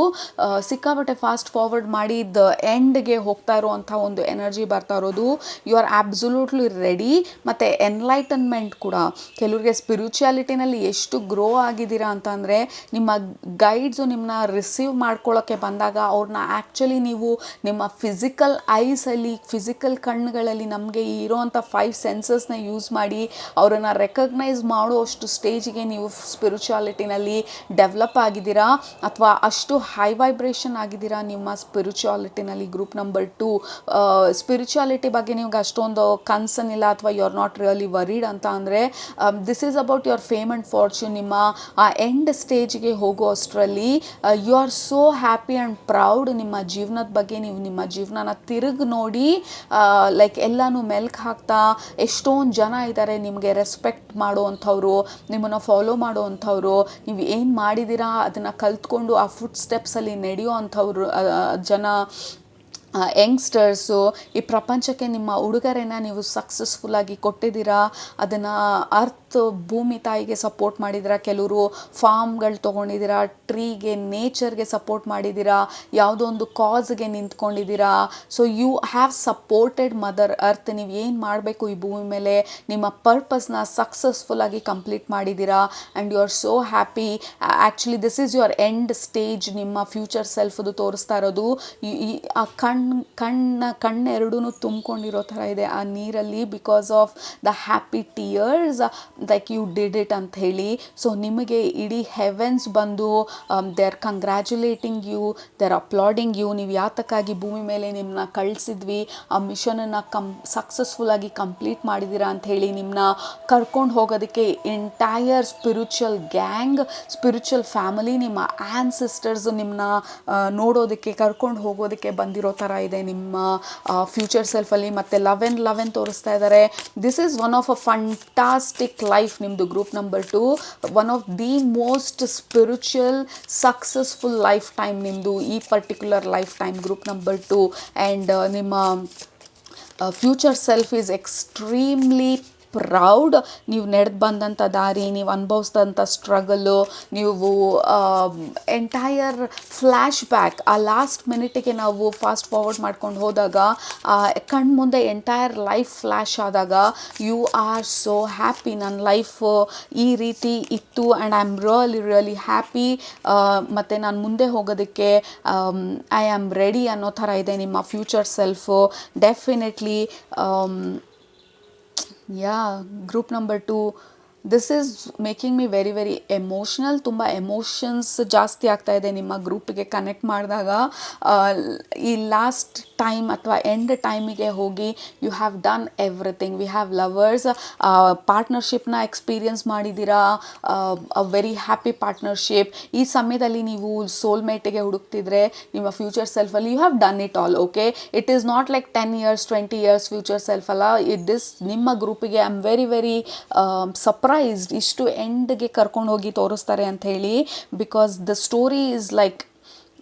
ಸಿಕ್ಕಾಪಟ್ಟೆ ಫಾಸ್ಟ್ ಫಾರ್ವರ್ಡ್ ಮಾಡಿ ದ ಎಂಡ್ಗೆ ಹೋಗ್ತಾ ಇರುವಂಥ ಒಂದು ಎನರ್ಜಿ ಬರ್ತಾ ಇರೋದು. You are absolutely ready. ಮತ್ತು ಎನ್ಲೈಟನ್ಮೆಂಟ್ ಕೂಡ, ಕೆಲವರಿಗೆ ಸ್ಪಿರಿಚುಯಾಲಿಟಿನಲ್ಲಿ ಎಷ್ಟು ಗ್ರೋ ಆಗಿದ್ದೀರಾ ಅಂತಂದರೆ, ನಿಮ್ಮ ಗೈಡ್ಸು ನಿಮ್ಮನ್ನ ರಿಸೀವ್ ಮಾಡ್ಕೊಳ್ಳೋಕ್ಕೆ ಬಂದಾಗ ಅವ್ರನ್ನ ಆ್ಯಕ್ಚುಲಿ ನೀವು ನಿಮ್ಮ ಫಿಸಿಕಲ್ ಐಸಲ್ಲಿ, ಫಿಸಿಕಲ್ ಕಣ್ಣುಗಳಲ್ಲಿ ನಮಗೆ ಇರೋವಂಥ 5 ಸೆನ್ಸಸ್ನ ಯೂಸ್ ಮಾಡಿ ಅವರನ್ನು ರೆಕಗ್ನೈಸ್ ಮಾಡುವಷ್ಟು ಸ್ಟೇಜಿಗೆ ನೀವು ಸ್ಪಿರಿಚುಯಾಲಿಟಿನಲ್ಲಿ ಡೆವಲಪ್ ಆಗಿದ್ದೀರಾ, ಅಥವಾ ಅಷ್ಟು ಹೈ ವೈಬ್ರೇಷನ್ ಆಗಿದ್ದೀರಾ ನಿಮ್ಮ ಸ್ಪಿರಿಚುಯಾಲಿಟಿನಲ್ಲಿ. ಗ್ರೂಪ್ ನಂಬರ್ 2, ಸ್ಪಿರಿಚುಯಾಲಿಟಿ ಬಗ್ಗೆ ನಿಮ್ಗೆ ಅಷ್ಟೊಂದು ಕನ್ಸನ್ನಿಲ್ಲ, ಅಥವಾ you are not really worried ಅಂತ ಅಂದರೆ, this is about your fame and fortune. ನಿಮ್ಮ ಆ ಎಂಡ್ ಸ್ಟೇಜ್ಗೆ ಹೋಗೋ ಅಷ್ಟರಲ್ಲಿ you are so happy and proud ನಿಮ್ಮ ಜೀವನದ ಬಗ್ಗೆ. ನೀವು ನಿಮ್ಮ ಜೀವನನ ತಿರುಗಿ ನೋಡಿ, ಲೈಕ್ ಎಲ್ಲನೂ ಮೆಲ್ಕು ಹಾಕ್ತಾ, ಎಷ್ಟೊಂದು ಜನ ಇದ್ದಾರೆ ನಿಮಗೆ ರೆಸ್ಪೆಕ್ಟ್ ಮಾಡುವಂಥವ್ರು, ನಿಮ್ಮನ್ನು ಫಾಲೋ ಮಾಡುವಂಥವ್ರು, ನೀವು ಏನು ಮಾಡಿದ್ದೀರಾ ಅದನ್ನು ಕಲ್ತ್ಕೊಂಡು ಆ ಫುಟ್ ಸ್ಟೆಪ್ಸಲ್ಲಿ ನಡೆಯೋ ಅಂಥವ್ರು ಜನ, ಯಂಗ್ಸ್ಟರ್ಸು. ಈ ಪ್ರಪಂಚಕ್ಕೆ ನಿಮ್ಮ ಉಡುಗೊರೆನ ನೀವು ಸಕ್ಸಸ್ಫುಲ್ಲಾಗಿ ಕೊಟ್ಟಿದ್ದೀರಾ. ಅದನ್ನು ಭೂಮಿ ತಾಯಿಗೆ ಸಪೋರ್ಟ್ ಮಾಡಿದ್ದೀರಾ, ಕೆಲವರು ಫಾರ್ಮ್ಗಳು ತೊಗೊಂಡಿದ್ದೀರಾ, ಟ್ರೀಗೆ, ನೇಚರ್ಗೆ ಸಪೋರ್ಟ್ ಮಾಡಿದ್ದೀರಾ, ಯಾವುದೋ ಒಂದು ಕಾಸ್ಗೆ ನಿಂತ್ಕೊಂಡಿದ್ದೀರಾ. So you have supported mother earth. ನೀವು ಏನು ಮಾಡಬೇಕು ಈ ಭೂಮಿ ಮೇಲೆ, ನಿಮ್ಮ ಪರ್ಪಸ್ನ ಸಕ್ಸಸ್ಫುಲ್ಲಾಗಿ ಕಂಪ್ಲೀಟ್ ಮಾಡಿದ್ದೀರಾ. And you are so happy. Actually this is your end stage. ನಿಮ್ಮ ಫ್ಯೂಚರ್ ಸೆಲ್ಫದು ತೋರಿಸ್ತಾ ಇರೋದು. ಆ ಕಣ್ಣೆರಡೂ ತುಂಬಿಕೊಂಡಿರೋ ಥರ ಇದೆ ಆ ನೀರಲ್ಲಿ, because of the happy tears, like you did it ಅಂತ ಹೇಳಿ. ಸೊ ನಿಮಗೆ ಇಡೀ ಹೆವೆನ್ಸ್ ಬಂದು they are congratulating you, they are applauding you. ನೀವು ಯಾತಕ್ಕಾಗಿ ಭೂಮಿ ಮೇಲೆ ನಿಮ್ಮನ್ನ ಕಳಿಸಿದ್ವಿ, ಆ ಮಿಷನನ್ನು ಸಕ್ಸಸ್ಫುಲ್ಲಾಗಿ ಕಂಪ್ಲೀಟ್ ಮಾಡಿದ್ದೀರಾ ಅಂತ ಹೇಳಿ ನಿಮ್ಮನ್ನ ಕರ್ಕೊಂಡು ಹೋಗೋದಕ್ಕೆ entire spiritual gang, spiritual family, ನಿಮ್ಮ ಆನ್ಸಿಸ್ಟರ್ಸ್ ನಿಮ್ಮನ್ನ ನೋಡೋದಕ್ಕೆ, ಕರ್ಕೊಂಡು ಹೋಗೋದಕ್ಕೆ ಬಂದಿರೋ ಥರ ಇದೆ ನಿಮ್ಮ ಫ್ಯೂಚರ್ ಸೆಲ್ಫಲ್ಲಿ. ಮತ್ತು 11 ತೋರಿಸ್ತಾ ಇದ್ದಾರೆ. This is one of a fantastic life ನಿಮ್ಮದು group number 2. One of the most spiritual successful lifetime ನಿಮ್ಮದು, ಈ particular lifetime group number 2. And ನಿಮ್ಮ future self is extremely proud. ನೀವು ನಡೆದು ಬಂದಂಥ ದಾರಿ, ನೀವು ಅನುಭವಿಸಿದಂಥ ಸ್ಟ್ರಗಲ್ಲು, ನೀವು ಎಂಟೈರ್ ಫ್ಲ್ಯಾಶ್ ಬ್ಯಾಕ್, ಆ ಲಾಸ್ಟ್ ಮಿನಿಟಿಗೆ ನಾವು ಫಾಸ್ಟ್ ಫಾರ್ವರ್ಡ್ ಮಾಡ್ಕೊಂಡು ಹೋದಾಗ ಕಣ್ಣು ಮುಂದೆ ಎಂಟೈರ್ ಲೈಫ್ ಫ್ಲ್ಯಾಶ್ ಆದಾಗ ಯು ಆರ್ ಸೋ ಹ್ಯಾಪಿ. ನನ್ನ ಲೈಫು ಈ ರೀತಿ ಇತ್ತು and I am really happy, ಮತ್ತು ನಾನು ಮುಂದೆ ಹೋಗೋದಕ್ಕೆ ಐ ಆಮ್ ರೆಡಿ ಅನ್ನೋ ಥರ ಇದೆ ನಿಮ್ಮ future self. Definitely group number 2, this is making me very very emotional. ತುಂಬ ಎಮೋಷನ್ಸ್ ಜಾಸ್ತಿ ಆಗ್ತಾ ಇದೆ ನಿಮ್ಮ ಗ್ರೂಪಿಗೆ ಕನೆಕ್ಟ್ ಮಾಡಿದಾಗ. ಈ ಲಾಸ್ಟ್ ಟೈಮ್ ಅಥವಾ ಎಂಡ್ ಟೈಮಿಗೆ ಹೋಗಿ you have done everything. We have lovers, ಪಾರ್ಟ್ನರ್ಶಿಪ್ನ ಎಕ್ಸ್ಪೀರಿಯನ್ಸ್ ಮಾಡಿದ್ದೀರಾ, ಅ ವೆರಿ ಹ್ಯಾಪಿ ಪಾರ್ಟ್ನರ್ಶಿಪ್. ಈ ಸಮಯದಲ್ಲಿ ನೀವು ಸೋಲ್ಮೇಟಿಗೆ ಹುಡುಕ್ತಿದ್ರೆ ನಿಮ್ಮ ಫ್ಯೂಚರ್ ಸೆಲ್ಫಲ್ಲಿ you have done it all. Okay, it is not like 10 years 20 years future self ಅಲ್ಲ. ನಿಮ್ಮ ಗ್ರೂಪಿಗೆ I am very very surprised ಇಷ್ಟು ಎಂಡ್ಗೆ ಕರ್ಕೊಂಡು ಹೋಗಿ ತೋರಿಸ್ತಾರೆ ಅಂತ ಹೇಳಿ. Because the story is like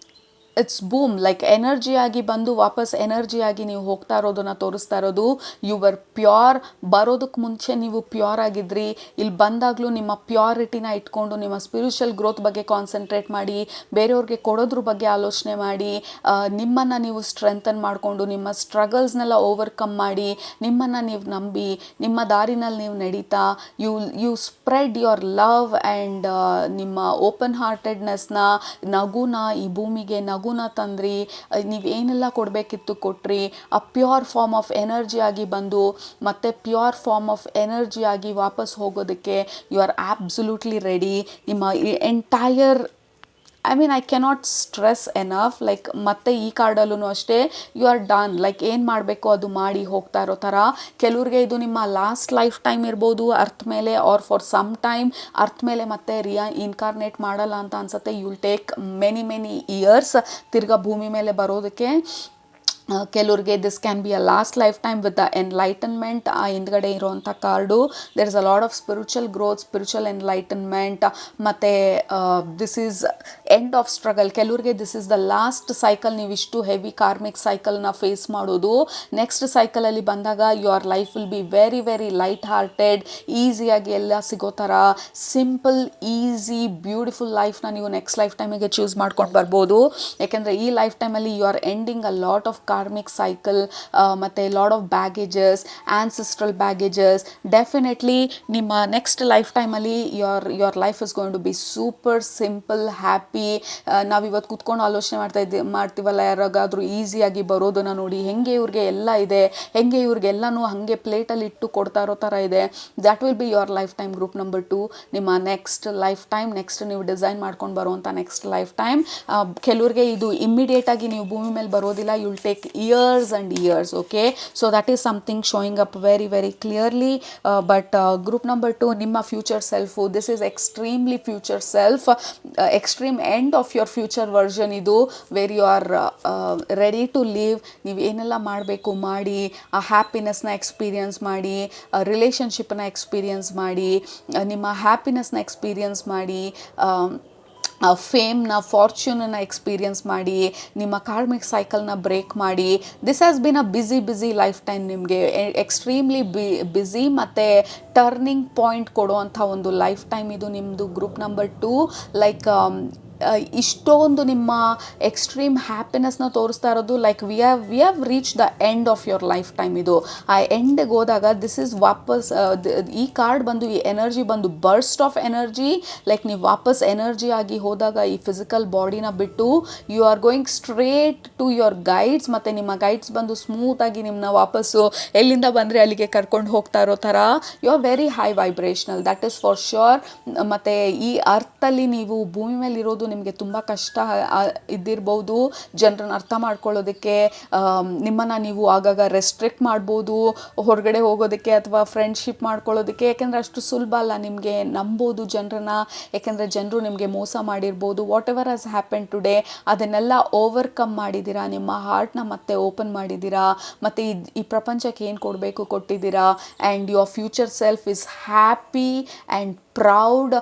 it's boom, like ಎನರ್ಜಿಯಾಗಿ ಬಂದು ವಾಪಸ್ ಎನರ್ಜಿಯಾಗಿ ನೀವು ಹೋಗ್ತಾ ಇರೋದನ್ನ ತೋರಿಸ್ತಾ ಇರೋದು. You were pure. ಬರೋದಕ್ಕೆ ಮುಂಚೆ ನೀವು ಪ್ಯೂರ್ ಆಗಿದ್ರಿ. ಇಲ್ಲಿ ಬಂದಾಗಲೂ ನಿಮ್ಮ ಪ್ಯೂರಿಟಿನ ಇಟ್ಕೊಂಡು ನಿಮ್ಮ ಸ್ಪಿರಿಚುವಲ್ ಗ್ರೋತ್ ಬಗ್ಗೆ ಕಾನ್ಸಂಟ್ರೇಟ್ ಮಾಡಿ, ಬೇರೆಯವ್ರಿಗೆ ಕೊಡೋದ್ರ ಬಗ್ಗೆ ಆಲೋಚನೆ ಮಾಡಿ, ನಿಮ್ಮನ್ನು ನೀವು ಸ್ಟ್ರೆಂಥನ್ ಮಾಡಿಕೊಂಡು ನಿಮ್ಮ ಸ್ಟ್ರಗಲ್ಸ್ನೆಲ್ಲ ಓವರ್ಕಮ್ ಮಾಡಿ, ನಿಮ್ಮನ್ನು ನೀವು ನಂಬಿ ನಿಮ್ಮ ದಾರಿನಲ್ಲಿ ನೀವು ನಡೀತಾ you spread your love and ನಿಮ್ಮ ಓಪನ್ ಹಾರ್ಟೆಡ್ನೆಸ್ನ, ನಗುನ ಈ ಭೂಮಿಗೆ ನಗುನ ತಂದ್ರಿ. ನೀವೇನೆಲ್ಲ ಕೊಡಬೇಕಿತ್ತು ಕೊಟ್ರಿ. ಆ ಪ್ಯೂರ್ ಫಾರ್ಮ್ ಆಫ್ ಎನರ್ಜಿ ಆಗಿ ಬಂದು ಮತ್ತೆ ಪ್ಯೂರ್ ಫಾರ್ಮ್ ಆಫ್ ಎನರ್ಜಿ ಆಗಿ ವಾಪಸ್ ಹೋಗೋದಕ್ಕೆ ಯು ಆರ್ ಆಬ್ಸಲ್ಯೂಟ್ಲಿ ರೆಡಿ. ನಿಮ್ಮ entire I cannot stress enough, like ಮತ್ತೆ ಈ ಕಾರ್ಡಲ್ಲೂ ಅಷ್ಟೇ ಯು ಆರ್ ಡನ್. ಲೈಕ್ ಏನು ಮಾಡಬೇಕು ಅದು ಮಾಡಿ ಹೋಗ್ತಾ ಇರೋ ಥರ. ಕೆಲವ್ರಿಗೆ ಇದು ನಿಮ್ಮ ಲಾಸ್ಟ್ ಲೈಫ್ ಟೈಮ್ ಇರ್ಬೋದು ಅರ್ತ್ ಮೇಲೆ, or for some time earth ಮೇಲೆ ಮತ್ತೆ ಇನ್ಕಾರ್ನೇಟ್ ಮಾಡಲ್ಲ ಅಂತ ಅನ್ಸುತ್ತೆ. You will take many years ತಿರ್ಗಾ ಭೂಮಿ ಮೇಲೆ ಬರೋದಕ್ಕೆ. ಕೆಲವ್ರಿಗೆ this can be a last lifetime with the enlightenment. ಆ ಹಿಂದ್ಗಡೆ ಇರೋವಂಥ card there is a lot of spiritual growth, spiritual enlightenment, ಮತ್ತು this is end of struggle. ಕೆಲವ್ರಿಗೆ this is the last cycle. ನೀವು ಇಷ್ಟು ಹೆವಿ ಕಾರ್ಮಿಕ್ ಸೈಕಲ್ನ ಫೇಸ್ ಮಾಡೋದು. ನೆಕ್ಸ್ಟ್ ಸೈಕಲಲ್ಲಿ ಬಂದಾಗ your life will be very light hearted, ಈಸಿಯಾಗಿ ಎಲ್ಲ ಸಿಗೋ ಥರ ಸಿಂಪಲ್ ಈಸಿ ಬ್ಯೂಟಿಫುಲ್ ಲೈಫ್ನ ನೀವು ನೆಕ್ಸ್ಟ್ ಲೈಫ್ ಟೈಮಿಗೆ ಚೂಸ್ ಮಾಡ್ಕೊಂಡು ಬರ್ಬೋದು. ಯಾಕೆಂದರೆ ಈ ಲೈಫ್ ಟೈಮಲ್ಲಿ you are ending a lot of karmic cycle, ಮತ್ತು lot of baggages, ancestral baggages. Definitely ನಿಮ್ಮ ನೆಕ್ಸ್ಟ್ ಲೈಫ್ ಟೈಮಲ್ಲಿ your life is going to be super simple happy. ನಾವಿವತ್ತು ಕೂತ್ಕೊಂಡು ಆಲೋಚನೆ ಮಾಡ್ತೀವಲ್ಲ ಯಾರಿಗಾದ್ರೂ ಈಸಿಯಾಗಿ ಬರೋದನ್ನು ನೋಡಿ, ಹೆಂಗೆ ಇವ್ರಿಗೆ ಎಲ್ಲ ಇದೆ, ಹೆಂಗೆ ಇವ್ರಿಗೆಲ್ಲನೂ ಹಾಗೆ ಪ್ಲೇಟಲ್ಲಿ ಇಟ್ಟು ಕೊಡ್ತಾ ಇರೋ ಥರ ಇದೆ. That will be your life time group number 2. ನಿಮ್ಮ ನೆಕ್ಸ್ಟ್ ಲೈಫ್ ಟೈಮ್, ನೆಕ್ಸ್ಟ್ ನೀವು ಡಿಸೈನ್ ಮಾಡ್ಕೊಂಡು ಬರುವಂಥ ನೆಕ್ಸ್ಟ್ ಲೈಫ್ ಟೈಮ್. ಕೆಲವ್ರಿಗೆ ಇದು ಇಮ್ಮಿಡಿಯೇಟಾಗಿ ನೀವು ಭೂಮಿ ಮೇಲೆ ಬರೋದಿಲ್ಲ. You will take years and years. Okay, so that is something showing up very clearly. But group number 2, ನಿಮ್ಮ future self, this is extremely future self, extreme end of your future version ಇದು, where you are ready to live. ನೀವು ಏನೆಲ್ಲ ಮಾಡಬೇಕು ಮಾಡಿ, ಆ ಹ್ಯಾಪಿನೆಸ್ನ ಎಕ್ಸ್ಪೀರಿಯನ್ಸ್ ಮಾಡಿ, ರಿಲೇಷನ್ಶಿಪ್ನ ಎಕ್ಸ್ಪೀರಿಯನ್ಸ್ ಮಾಡಿ, ನಿಮ್ಮ ಹ್ಯಾಪಿನೆಸ್ನ ಎಕ್ಸ್ಪೀರಿಯನ್ಸ್ ಮಾಡಿ, ಫೇಮ್ನ ಫಾರ್ಚ್ಯೂನನ್ನು ಎಕ್ಸ್ಪೀರಿಯನ್ಸ್ ಮಾಡಿ, ನಿಮ್ಮ ಕಾರ್ಮಿಕ್ ಸೈಕಲ್ನ ಬ್ರೇಕ್ ಮಾಡಿ. This has been a busy life time ನಿಮಗೆ, ಎಕ್ಸ್ಟ್ರೀಮ್ಲಿ ಬಿಸಿ ಮತ್ತು ಟರ್ನಿಂಗ್ ಪಾಯಿಂಟ್ ಕೊಡುವಂಥ ಒಂದು ಲೈಫ್ ಟೈಮ್ ಇದು ನಿಮ್ಮದು ಗ್ರೂಪ್ ನಂಬರ್ 2. ಲೈಕ್ ಇಷ್ಟೊಂದು ನಿಮ್ಮ ಎಕ್ಸ್ಟ್ರೀಮ್ ಹ್ಯಾಪಿನೆಸ್ನ ತೋರಿಸ್ತಾ ಇರೋದು. Like we have reach the end of your life time ಇದು. ಆ ಎಂಡಿಗೆ ಹೋದಾಗ ದಿಸ್ ಈಸ್ ವಾಪಸ್, ಈ ಕಾರ್ಡ್ ಬಂದು, ಈ ಎನರ್ಜಿ ಬಂದು ಬರ್ಸ್ಟ್ ಆಫ್ ಎನರ್ಜಿ. ಲೈಕ್ ನೀವು ವಾಪಸ್ ಎನರ್ಜಿ ಆಗಿ ಹೋದಾಗ ಈ ಫಿಸಿಕಲ್ ಬಾಡಿನ ಬಿಟ್ಟು you are going straight to your guides, ಮತ್ತು ನಿಮ್ಮ ಗೈಡ್ಸ್ ಬಂದು ಸ್ಮೂತಾಗಿ ನಿಮ್ಮನ್ನ ವಾಪಸ್ಸು ಎಲ್ಲಿಂದ ಬಂದರೆ ಅಲ್ಲಿಗೆ ಕರ್ಕೊಂಡು ಹೋಗ್ತಾ ಇರೋ ಥರ. You are very high vibrational, that is for sure. ಮತ್ತು ಈ ಅರ್ಥಲ್ಲಿ ನೀವು ಭೂಮಿ ಮೇಲೆ ಇರೋದು ನಿಮಗೆ ತುಂಬ ಕಷ್ಟ ಇದ್ದಿರ್ಬೋದು ಜನರನ್ನ ಅರ್ಥ ಮಾಡ್ಕೊಳ್ಳೋದಕ್ಕೆ. ನಿಮ್ಮನ್ನು ನೀವು ಆಗಾಗ ರೆಸ್ಟ್ರಿಕ್ಟ್ ಮಾಡ್ಬೋದು ಹೊರಗಡೆ ಹೋಗೋದಕ್ಕೆ ಅಥವಾ ಫ್ರೆಂಡ್ಶಿಪ್ ಮಾಡ್ಕೊಳ್ಳೋದಕ್ಕೆ. ಯಾಕೆಂದರೆ ಅಷ್ಟು ಸುಲಭ ಅಲ್ಲ ನಿಮಗೆ ನಂಬೋದು ಜನರನ್ನ, ಯಾಕೆಂದರೆ ಜನರು ನಿಮಗೆ ಮೋಸ ಮಾಡಿರ್ಬೋದು. What ever has happen today ಅದನ್ನೆಲ್ಲ ಓವರ್ಕಮ್ ಮಾಡಿದ್ದೀರಾ, ನಿಮ್ಮ ಹಾರ್ಟ್ನ ಮತ್ತೆ ಓಪನ್ ಮಾಡಿದ್ದೀರಾ, ಮತ್ತು ಈ ಪ್ರಪಂಚಕ್ಕೆ ಏನು ಕೊಡಬೇಕು ಕೊಟ್ಟಿದ್ದೀರಾ. And your future self is happy and proud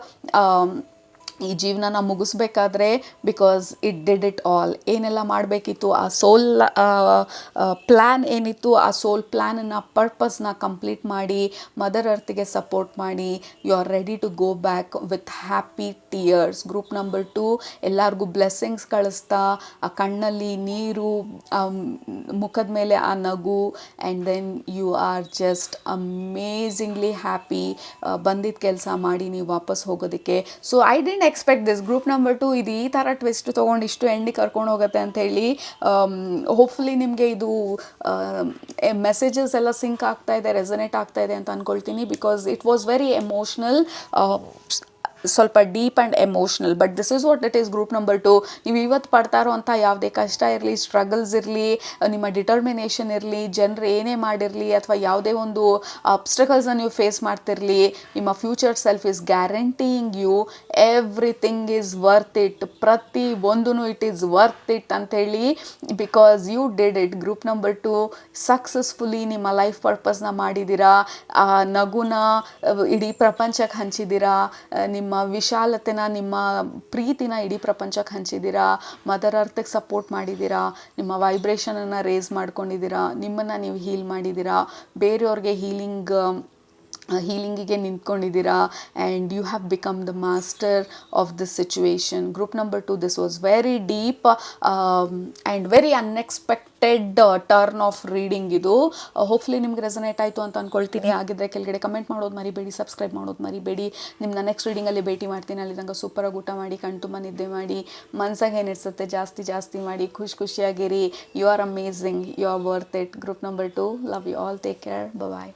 ಈ ಜೀವನನ ಮುಗಿಸ್ಬೇಕಾದ್ರೆ, because it did it all. ಏನೆಲ್ಲ ಮಾಡಬೇಕಿತ್ತು, ಆ ಸೋಲ್ ಪ್ಲ್ಯಾನ್ ಏನಿತ್ತು, ಆ ಸೋಲ್ ಪ್ಲ್ಯಾನನ್ನು ಪರ್ಪಸ್ನ ಕಂಪ್ಲೀಟ್ ಮಾಡಿ ಮದರ್ ಅರ್ತಿಗೆ ಸಪೋರ್ಟ್ ಮಾಡಿ you are ready to go back with happy tears. Group number 2 ಎಲ್ಲರಿಗೂ ಬ್ಲೆಸ್ಸಿಂಗ್ಸ್ ಕಳಿಸ್ತಾ, ಆ ಕಣ್ಣಲ್ಲಿ ನೀರು, ಮುಖದ ಮೇಲೆ ಆ ನಗು, and then you are just amazingly happy. ಬಂದಿದ್ದ ಕೆಲಸ ಮಾಡಿ ನೀವು ವಾಪಸ್ ಹೋಗೋದಕ್ಕೆ. So I didn't expect this group number 2 ಇದು ಈ ಥರ ಟ್ವಿಸ್ಟ್ ತೊಗೊಂಡು ಇಷ್ಟು ಎಂಡಿಗೆ ಕರ್ಕೊಂಡು ಹೋಗುತ್ತೆ ಅಂಥೇಳಿ. ಹೋಪ್ಫುಲಿ ನಿಮಗೆ ಇದು ಮೆಸೇಜಸ್ ಎಲ್ಲ ಸಿಂಕ್ ಆಗ್ತಾ ಇದೆ, ರೆಸನೇಟ್ ಆಗ್ತಾ ಇದೆ ಅಂತ ಅಂದ್ಕೊಳ್ತೀನಿ. Because it was very emotional, ಸ್ವಲ್ಪ deep and emotional. But this is what it is group number 2. ನೀವು ಇವತ್ತು ಪಡ್ತಾ ಇರೋವಂಥ ಯಾವುದೇ ಕಷ್ಟ ಇರಲಿ, ಸ್ಟ್ರಗಲ್ಸ್ ಇರಲಿ, ನಿಮ್ಮ ಡಿಟರ್ಮಿನೇಷನ್ ಇರಲಿ, ಜನರು ಏನೇ ಮಾಡಿರಲಿ, ಅಥವಾ ಯಾವುದೇ ಒಂದು ಅಬ್ಸ್ಟಕಲ್ಸ್ನ ನೀವು ಫೇಸ್ ಮಾಡ್ತಿರಲಿ, ನಿಮ್ಮ future self is guaranteeing you everything is worth it. ಪ್ರತಿ ಒಂದೂ ಇಟ್ ಈಸ್ ವರ್ತ್ ಇಟ್ ಅಂಥೇಳಿ, because you did it. Group number 2 successfully ನಿಮ್ಮ ಲೈಫ್ ಪರ್ಪಸ್ನ ಮಾಡಿದ್ದೀರಾ, ಆ ನಗುನ ಇಡೀ ಪ್ರಪಂಚಕ್ಕೆ ಹಂಚಿದ್ದೀರಾ, ನಿಮ್ಮ ವಿಶಾಲತೆನ, ನಿಮ್ಮ ಪ್ರೀತಿನ ಇಡೀ ಪ್ರಪಂಚಕ್ಕೆ ಹಂಚಿದ್ದೀರಾ. ಮದರ್ ಅರ್ತ್ಗೆ ಸಪೋರ್ಟ್ ಮಾಡಿದ್ದೀರಾ. ನಿಮ್ಮ ವೈಬ್ರೇಷನನ್ನು ರೇಸ್ ಮಾಡ್ಕೊಂಡಿದ್ದೀರಾ. ನಿಮ್ಮನ್ನು ನೀವು ಹೀಲ್ ಮಾಡಿದ್ದೀರಾ. ಬೇರೆಯವ್ರಿಗೆ ಹೀಲಿಂಗಿಗೆ ನಿಂತ್ಕೊಂಡಿದ್ದೀರಾ. And you have become the master of this situation. Group number 2, this was very deep and very unexpected turn of reading ಇದು. ಹೋಪ್ಫುಲಿ ನಿಮ್ಗೆ ರೆಸನೇಟ್ ಆಯಿತು ಅಂತ ಅಂದ್ಕೊಳ್ತೀನಿ. ಆಗಿದ್ದರೆ ಕೆಳಗಡೆ ಕಮೆಂಟ್ ಮಾಡೋದು ಮರಿಬೇಡಿ, ಸಬ್ಸ್ಕ್ರೈಬ್ ಮಾಡೋದು ಮರಿಬೇಡಿ. ನಿಮ್ಮನ್ನ ನೆಕ್ಸ್ಟ್ ರೀಡಿಂಗಲ್ಲಿ ಭೇಟಿ ಮಾಡ್ತೀನಿ. ಅಲ್ಲಿ ತನಕ ಸೂಪರಾಗಿ ಊಟ ಮಾಡಿ, ಕಣ್ ತುಂಬ ನಿದ್ದೆ ಮಾಡಿ, ಮನ್ಸಾಗ ಏನಿಡ್ಸುತ್ತೆ ಜಾಸ್ತಿ ಮಾಡಿ, ಖುಷಿಯಾಗಿರಿ. You are amazing, you are worth it. Group number 2, love you all, take care, bye.